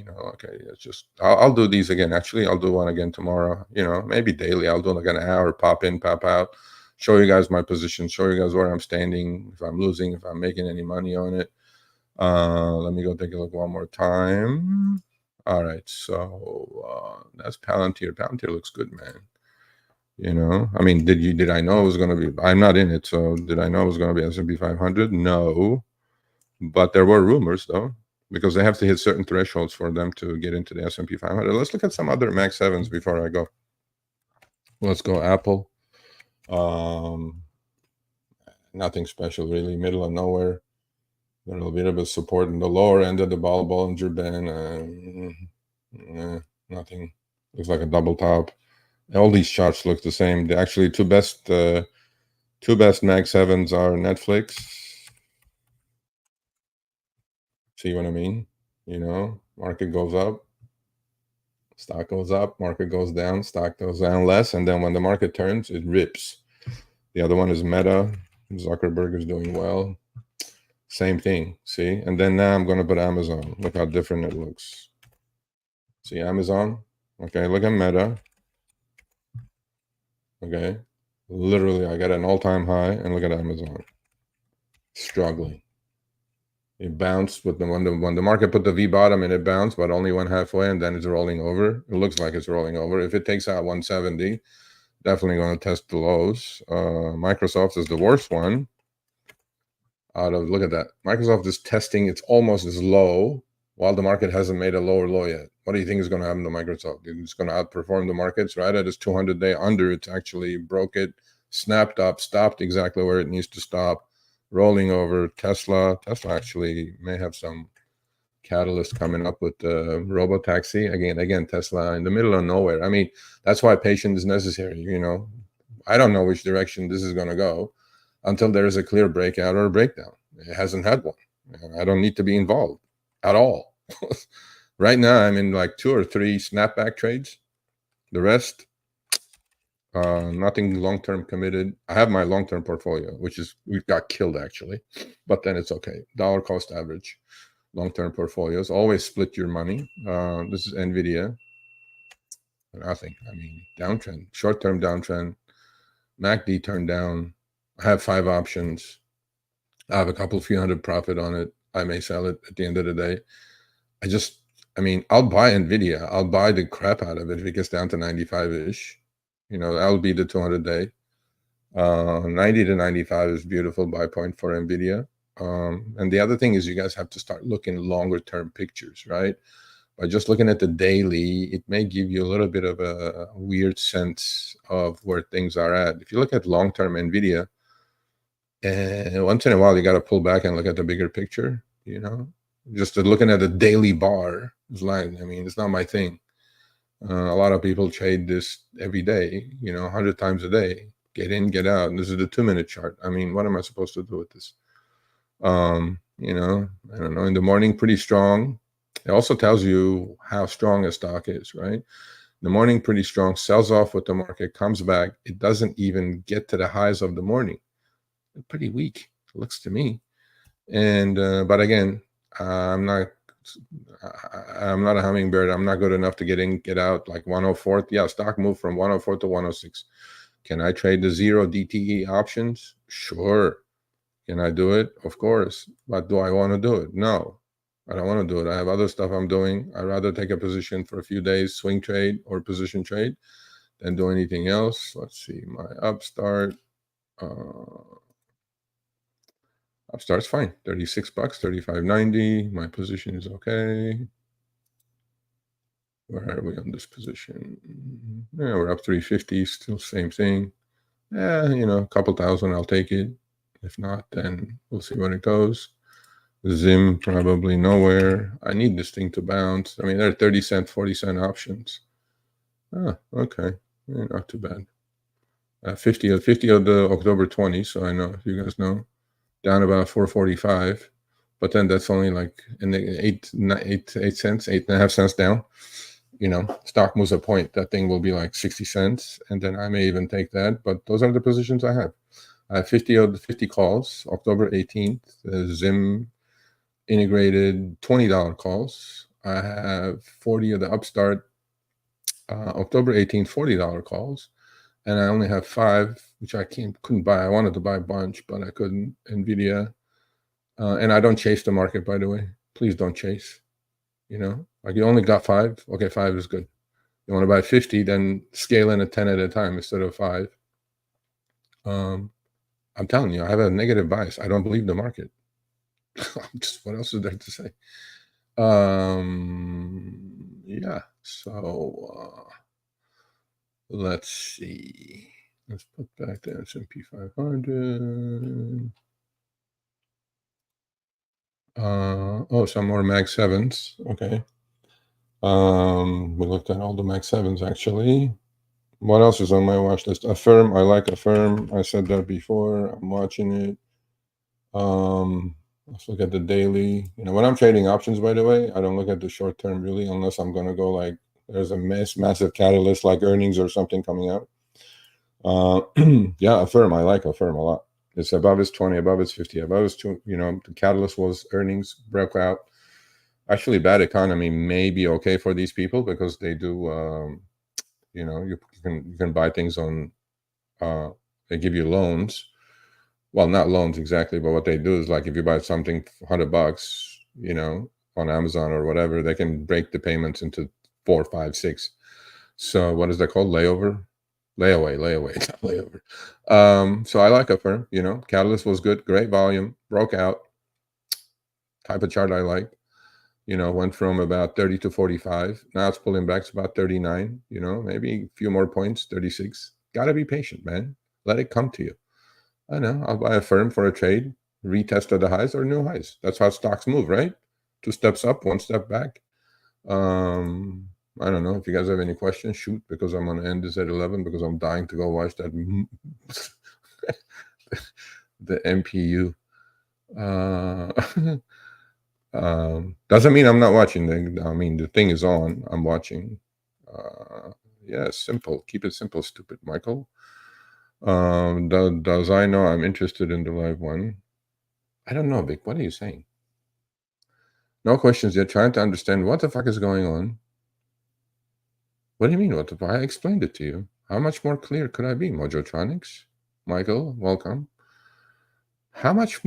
okay, it's just, I'll do these again. Actually, I'll do one again tomorrow, maybe daily. I'll do like an hour, pop in, pop out, show you guys my position, show you guys where I'm standing, if I'm losing, if I'm making any money on it. Let me go take a look one more time. All right, so that's Palantir. Palantir looks good, man. I mean, did I know it was going to be? I'm not in it, so did I know it was going to be S&P 500? No, but there were rumors though, because they have to hit certain thresholds for them to get into the S&P 500. Let's look at some other Max 7s before I go. Let's go Apple. Nothing special really, middle of nowhere. A little bit of a support in the lower end of the Bollinger Band. Nothing. Looks like a double top. All these charts look the same. The actually two best Mag 7s are Netflix. See what I mean? Market goes up, stock goes up, market goes down, stock goes down less, and then when the market turns, it rips. The other one is Meta. Zuckerberg is doing well. Same thing, see? And then now I'm going to put Amazon. Look how different it looks. See Amazon? Okay, look at Meta. Okay, literally I got an all-time high, and look at Amazon. Struggling. It bounced with when the market put the V bottom, and it bounced, but only went halfway, and then it's rolling over. It looks like it's rolling over. If it takes out 170, definitely going to test the lows. Microsoft is the worst one. Look at that. Microsoft is testing. It's almost as low while the market hasn't made a lower low yet. What do you think is going to happen to Microsoft? It's going to outperform the markets, right? At its 200-day under, it's actually broke it, snapped up, stopped exactly where it needs to stop, rolling over. Tesla actually may have some catalyst coming up with the robo-taxi. Again, Tesla in the middle of nowhere. I mean, that's why patience is necessary. I don't know which direction this is going to go until there is a clear breakout or a breakdown. It hasn't had one. I don't need to be involved at all. Right now, I'm in like 2 or 3 snapback trades. The rest, nothing long-term committed. I have my long-term portfolio, we've got killed actually, but then it's okay. Dollar cost average, long-term portfolios. Always split your money. This is NVIDIA. Nothing. I mean, downtrend, short-term downtrend. MACD turned down. I have 5 options. I have a few hundred profit on it. I may sell it at the end of the day. I'll buy NVIDIA. I'll buy the crap out of it if it gets down to 95-ish. That'll be the 200-day. 90 to 95 is beautiful buy point for NVIDIA. And the other thing is you guys have to start looking longer term pictures, right? By just looking at the daily, it may give you a little bit of a weird sense of where things are at. If you look at long-term NVIDIA, once in a while, you got to pull back and look at the bigger picture, just looking at the daily bar is like, it's not my thing. A lot of people trade this every day, 100 times a day, get in, get out. And this is the 2-minute chart. What am I supposed to do with this? I don't know. In the morning, pretty strong. It also tells you how strong a stock is, right? In the morning, pretty strong, sells off with the market, comes back. It doesn't even get to the highs of the morning. Pretty weak, it looks to me. And but again, I'm not a hummingbird. I'm not good enough to get in, get out like 104. Yeah, stock moved from 104 to 106. Can I trade the 0 DTE options? Sure. Can I do it? Of course. But do I want to do it? No, I don't want to do it. I have other stuff I'm doing. I'd rather take a position for a few days, swing trade or position trade, than do anything else. Let's see, my Upstart. Upstart's fine. $36, 35.90. My position is okay. Where are we on this position? Yeah, we're up 350, still same thing. Yeah, a couple thousand, I'll take it. If not, then we'll see where it goes. Zim, probably nowhere. I need this thing to bounce. I mean, there are 30-cent, 40-cent options. Ah, okay. Yeah, not too bad. 50 of the October 20, so I know, if you guys know. Down about 445. But then that's only like in the 8 cents, 8.5 cents down. Stock moves a point, that thing will be like 60 cents, and then I may even take that. But those are the positions I have. I have 50 of the 50 calls, October 18th, Zim integrated $20 calls. I have 40 of the Upstart, October 18th, $40 calls. And I only have 5, which I couldn't buy. I wanted to buy a bunch, but I couldn't. NVIDIA. And I don't chase the market, by the way. Please don't chase. Like you only got 5. Okay, 5 is good. You want to buy 50, then scale in a 10 at a time instead of 5. I'm telling you, I have a negative bias. I don't believe the market. What else is there to say? Yeah. So let's see. Let's put back the S&P 500. Some more Mag 7s. Okay. We looked at all the Mag 7s actually. What else is on my watch list? Affirm. I like Affirm. I said that before. I'm watching it. Let's look at the daily. When I'm trading options, by the way, I don't look at the short term really, unless I'm gonna go like there's a massive catalyst like earnings or something coming out. Yeah, Affirm. I like Affirm a lot. It's above its 20, above its 50, above its 2. The catalyst was earnings broke out. Actually, bad economy may be okay for these people because they do. You can buy things on. They give you loans. Well, not loans exactly, but what they do is like if you buy something $100, on Amazon or whatever, they can break the payments into 4, 5, 6. So what is that called? Layaway, not layover. So I like Affirm. Catalyst was good, great volume, broke out. Type of chart I like. Went from about 30 to 45. Now it's pulling back to about 39. Maybe a few more points, 36. Gotta be patient, man. Let it come to you. I know. I'll buy Affirm for a trade, retest at the highs or new highs. That's how stocks move, right? 2 steps up, 1 step back. I don't know if you guys have any questions. Shoot, because I'm going to end this at 11 because I'm dying to go watch that the MPU. Doesn't mean I'm not watching. The thing is on. I'm watching. Yeah, simple. Keep it simple, stupid Michael. Does I know I'm interested in the live one? I don't know, Vic. What are you saying? No questions yet. Trying to understand what the fuck is going on. What do you mean, what the fuck? I explained it to you. How much more clear could I be, Mojotronics? Michael, welcome. How much?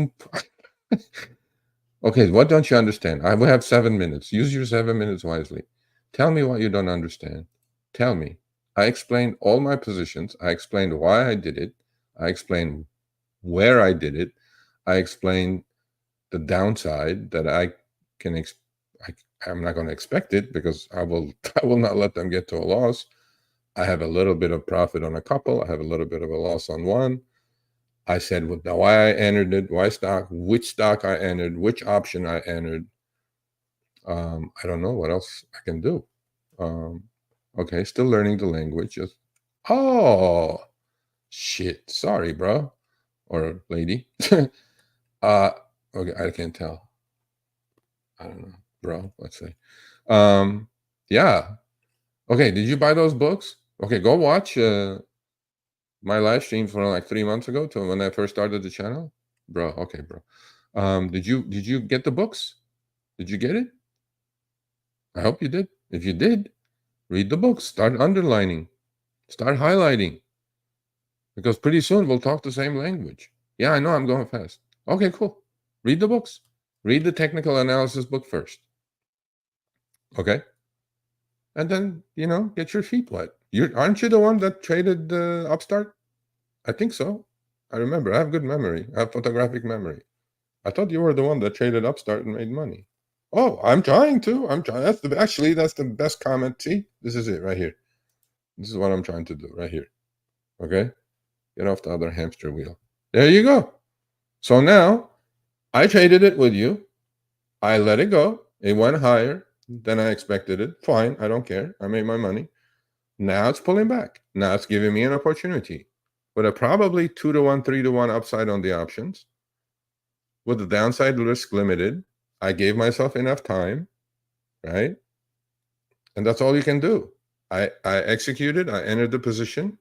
Okay, what don't you understand? I will have 7 minutes. Use your 7 minutes wisely. Tell me what you don't understand. Tell me. I explained all my positions. I explained why I did it. I explained where I did it. I explained the downside that I'm not going to expect it because I will not let them get to a loss. I have a little bit of profit on a couple. I have a little bit of a loss on one. I said why I entered it, which stock I entered, which option I entered. I don't know what else I can do. Okay, still learning the language. Oh, shit. Sorry, bro or lady. Okay, I can't tell. I don't know, bro. Let's say. Yeah. Okay, did you buy those books? Okay, go watch my live stream from like 3 months ago to when I first started the channel. Bro, okay, bro. Did you get the books? Did you get it? I hope you did. If you did, read the books. Start underlining. Start highlighting. Because pretty soon we'll talk the same language. Yeah, I know I'm going fast. Okay, cool. Read the books. Read the technical analysis book first. Okay? And then, get your feet wet. Aren't you the one that traded Upstart? I think so. I remember. I have good memory. I have photographic memory. I thought you were the one that traded Upstart and made money. Oh, I'm trying to. I'm trying. That's the best comment. See, this is it right here. This is what I'm trying to do right here. Okay, get off the other hamster wheel. There you go. So now I traded it with you. I let it go. It went higher than I expected it. Fine. I don't care. I made my money. Now it's pulling back. Now it's giving me an opportunity with a probably 2 to 1, 3 to 1 upside on the options with the downside risk limited. I gave myself enough time, right? And that's all you can do. I executed. I entered the position.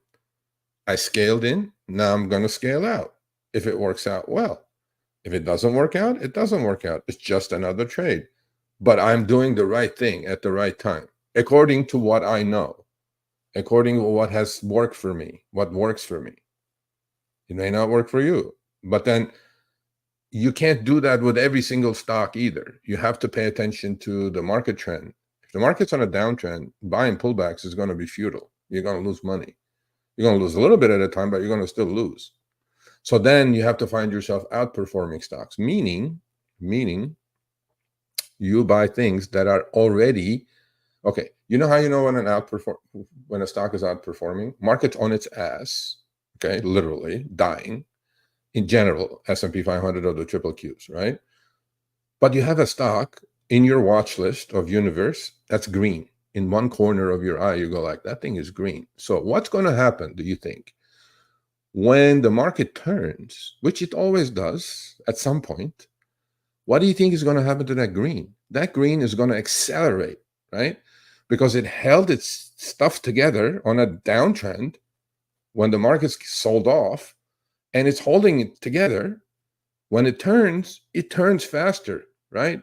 I scaled in. Now I'm going to scale out if it works out well. If it doesn't work out, it doesn't work out. It's just another trade. But I'm doing the right thing at the right time, according to what I know, according to what has worked for me, what works for me. It may not work for you. But then you can't do that with every single stock either. You have to pay attention to the market trend. If the market's on a downtrend, buying pullbacks is going to be futile. You're going to lose money. You're going to lose a little bit at a time, but you're going to still lose. So then you have to find yourself outperforming stocks, meaning you buy things that are already okay. You know how you know when a stock is outperforming? Market's on its ass, okay, literally dying. In general, S&P 500 or the triple Qs, right? But you have a stock in your watch list of universe that's green. In one corner of your eye, you go like, that thing is green. So what's going to happen, do you think? When the market turns, which it always does at some point, what do you think is going to happen to that green? That green is going to accelerate, right? Because it held its stuff together on a downtrend when the market's sold off, and it's holding it together. When it turns faster, right?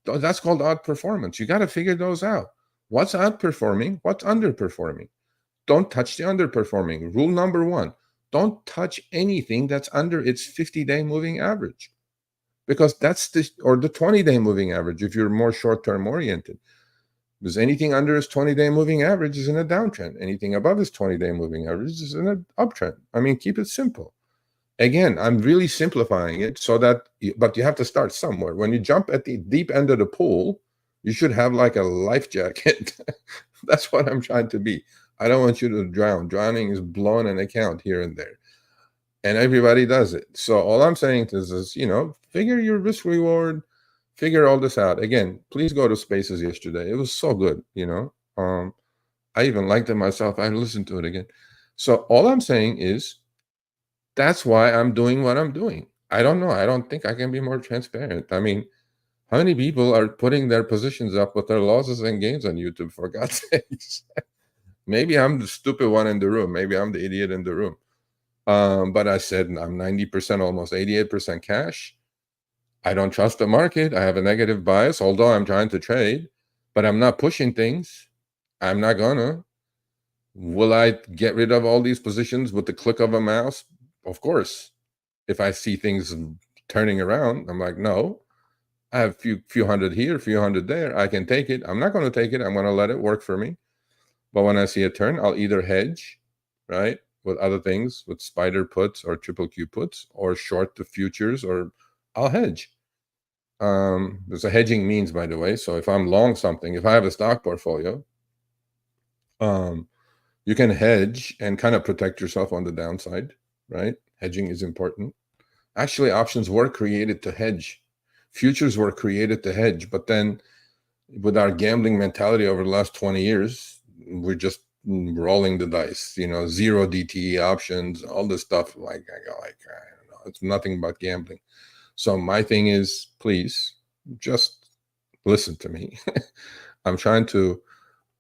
That's called outperformance. You got to figure those out. What's outperforming? What's underperforming? Don't touch the underperforming. Rule number one, don't touch anything that's under its 50-day moving average, because that's or the 20-day moving average if you're more short-term oriented. Because anything under its 20-day moving average is in a downtrend. Anything above its 20-day moving average is in an uptrend. I mean, keep it simple. Again, I'm really simplifying it so that, but you have to start somewhere. When you jump at the deep end of the pool, you should have like a life jacket. That's what I'm trying to be. I don't want you to drown. Drowning is blowing an account here and there. And everybody does it. So all I'm saying is, figure your risk reward, figure all this out. Again, please go to Spaces yesterday. It was so good, I even liked it myself. I listened to it again. So all I'm saying is, that's why I'm doing what I'm doing. I don't know. I don't think I can be more transparent. I mean, how many people are putting their positions up with their losses and gains on YouTube, for God's sakes? Maybe I'm the stupid one in the room. Maybe I'm the idiot in the room. But I said I'm 90%, almost 88% cash. I don't trust the market. I have a negative bias, although I'm trying to trade, but I'm not pushing things. I'm not gonna. Will I get rid of all these positions with the click of a mouse? Of course. If I see things turning around, I'm like, no, I have few hundred here, few hundred there. I can take it. I'm not going to take it. I'm going to let it work for me. But when I see a turn, I'll either hedge, right, with other things, with spider puts or triple Q puts, or short the futures, or I'll hedge. There's a hedging means, by the way. So if I'm long something, if I have a stock portfolio, you can hedge and kind of protect yourself on the downside, right? Hedging is important. Actually, options were created to hedge. Futures were created to hedge. But then with our gambling mentality over the last 20 years, we're just rolling the dice, zero DTE options, all this stuff. I don't know. It's nothing but gambling. So my thing is, please just listen to me. I'm trying to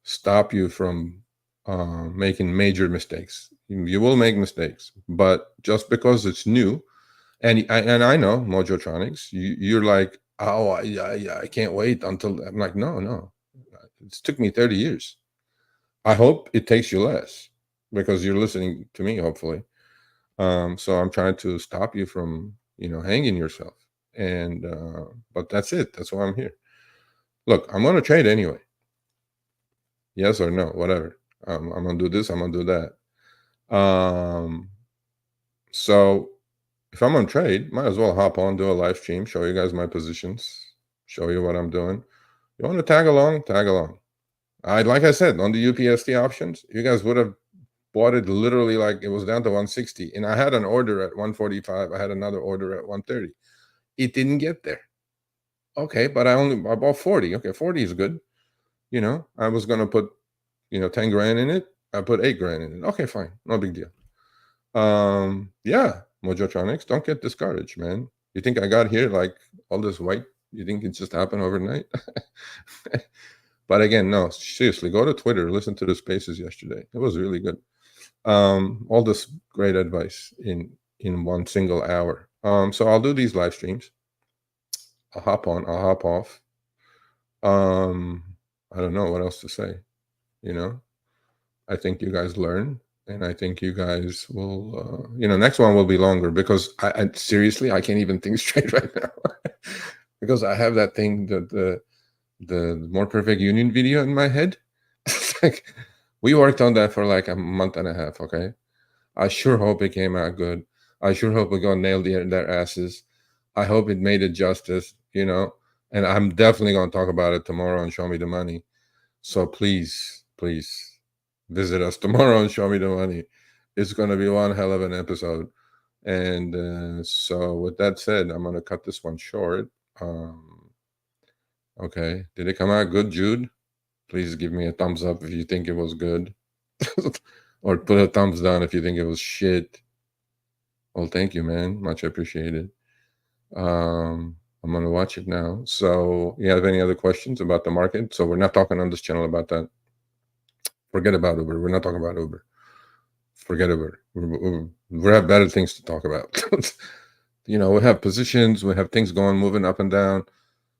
stop you from making major mistakes. You will make mistakes, but just because it's new, and I know Mojotronics, you're like, oh, I can't wait until. I'm like, no. It took me 30 years. I hope it takes you less, because you're listening to me, hopefully. So I'm trying to stop you from, hanging yourself. And but that's it. That's why I'm here. Look, I'm going to trade anyway. Yes or no, whatever. I'm going to do this. I'm going to do that. So If I'm on trade, might as well hop on, do a live stream, show you guys my positions, show you what I'm doing. You want to tag along? Tag along. Like I said, on the UPST options, you guys would have bought it literally like it was down to 160, and I had an order at 145. I had another order at 130. It didn't get there. Okay, but I bought 40. Okay, 40 is good. I was gonna put 10 grand in it. I put 8 grand in it. Okay, fine, no big deal. Yeah, Mojotronics, don't get discouraged, man. You think I got here like all this white? You think it just happened overnight? But again, no, seriously, go to Twitter, listen to the spaces yesterday. It was really good. All this great advice in one single hour. So I'll do these live streams. I'll hop on, I'll hop off. I don't know what else to say. I think you guys learn, and I think you guys will. Next one will be longer because I seriously I can't even think straight right now because I have that thing the more perfect union video in my head. It's like we worked on that for like a month and a half. Okay, I sure hope it came out good. I sure hope we got nailed their asses. I hope it made it justice. And I'm definitely going to talk about it tomorrow and show me the money. So please, please visit us tomorrow and show me the money. It's going to be one hell of an episode. And so with that said, I'm going to cut this one short. Okay. Did it come out good, Jude? Please give me a thumbs up if you think it was good. Or put a thumbs down if you think it was shit. Well, thank you, man. Much appreciated. I'm going to watch it now. So you have any other questions about the market? So we're not talking on this channel about that. Forget about Uber. We're not talking about Uber. Forget Uber. We have better things to talk about. We have positions. We have things going, moving up and down.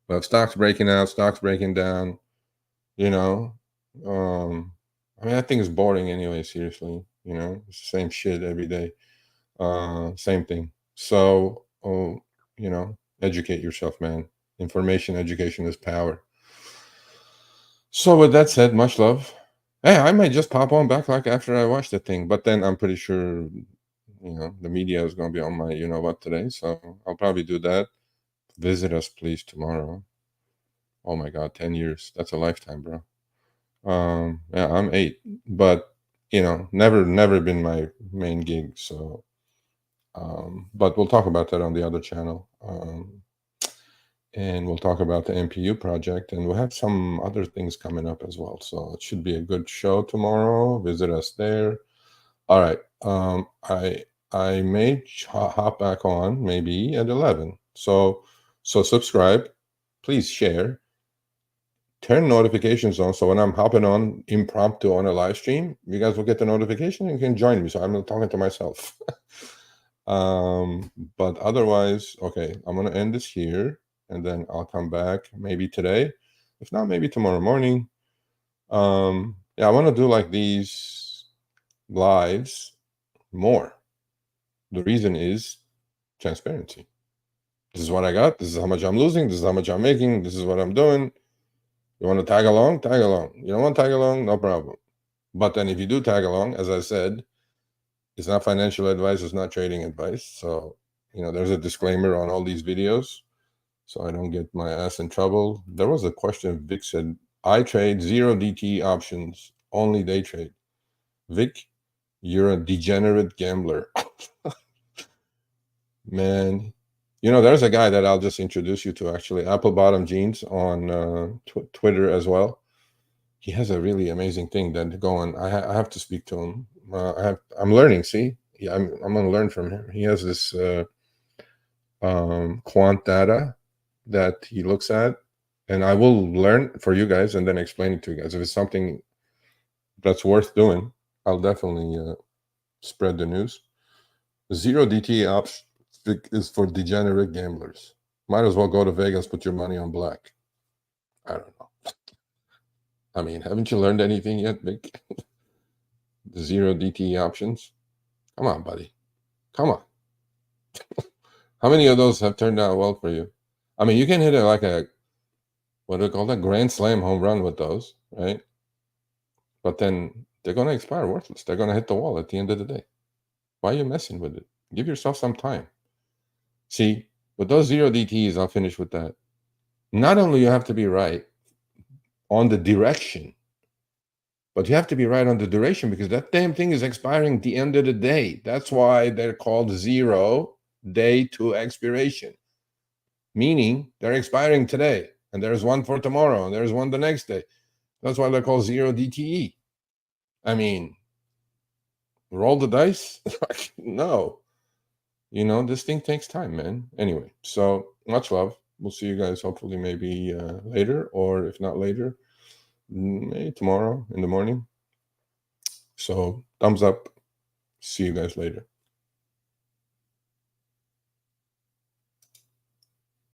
We have stocks breaking out, stocks breaking down. That thing is boring anyway, seriously. It's the same shit every day. Same thing. So, educate yourself, man. Information, education is power. So with that said, much love. Hey, I might just pop on back like after I watch the thing, but then I'm pretty sure, the media is going to be on my, what today. So I'll probably do that. Visit us, please, tomorrow. Oh my God, 10 years. That's a lifetime, bro. Yeah, I'm 8, but never been my main gig. So, but we'll talk about that on the other channel. And we'll talk about the MPU project, and we'll have some other things coming up as well. So it should be a good show tomorrow. Visit us there. All right. I may hop back on maybe at 11. So subscribe, please share, turn notifications on. So when I'm hopping on impromptu on a live stream, you guys will get the notification and you can join me. So I'm not talking to myself. But otherwise, okay, I'm gonna end this here. And then I'll come back maybe today. If not, maybe tomorrow morning. Yeah, I want to do like these lives more. The reason is transparency. This is what I got. This is how much I'm losing. This is how much I'm making. This is what I'm doing. You want to tag along? Tag along. You don't want to tag along? No problem. But then if you do tag along, as I said, it's not financial advice. It's not trading advice. So, there's a disclaimer on all these videos, so I don't get my ass in trouble. There was a question. Vic said, I trade 0 DT options, only day trade. Vic, you're a degenerate gambler. Man, there's a guy that I'll just introduce you to, actually, Apple Bottom Jeans on Twitter as well. He has a really amazing thing that going. I have to speak to him. I'm learning, see? Yeah, I'm going to learn from him. He has this quant data that he looks at, and I will learn for you guys and then explain it to you guys. If it's something that's worth doing, I'll definitely spread the news. 0 DT ops is for degenerate gamblers. Might as well go to Vegas, put your money on black. I don't know. I mean, haven't you learned anything yet, Vic? The 0 DT options? Come on, buddy. Come on. How many of those have turned out well for you? I mean, you can hit what do we call that? Grand slam home run with those, right? But then they're going to expire worthless. They're going to hit the wall at the end of the day. Why are you messing with it? Give yourself some time. See, with those 0 DTEs, I'll finish with that. Not only you have to be right on the direction, but you have to be right on the duration, because that damn thing is expiring at the end of the day. That's why they're called 0 day to expiration, meaning they're expiring today, and there's one for tomorrow, and there's one the next day. That's why they're called 0 DTE. I mean, roll the dice? No. You know, this thing takes time, man. Anyway, so much love. We'll see you guys hopefully maybe later, or if not later, maybe tomorrow in the morning. So thumbs up. See you guys later.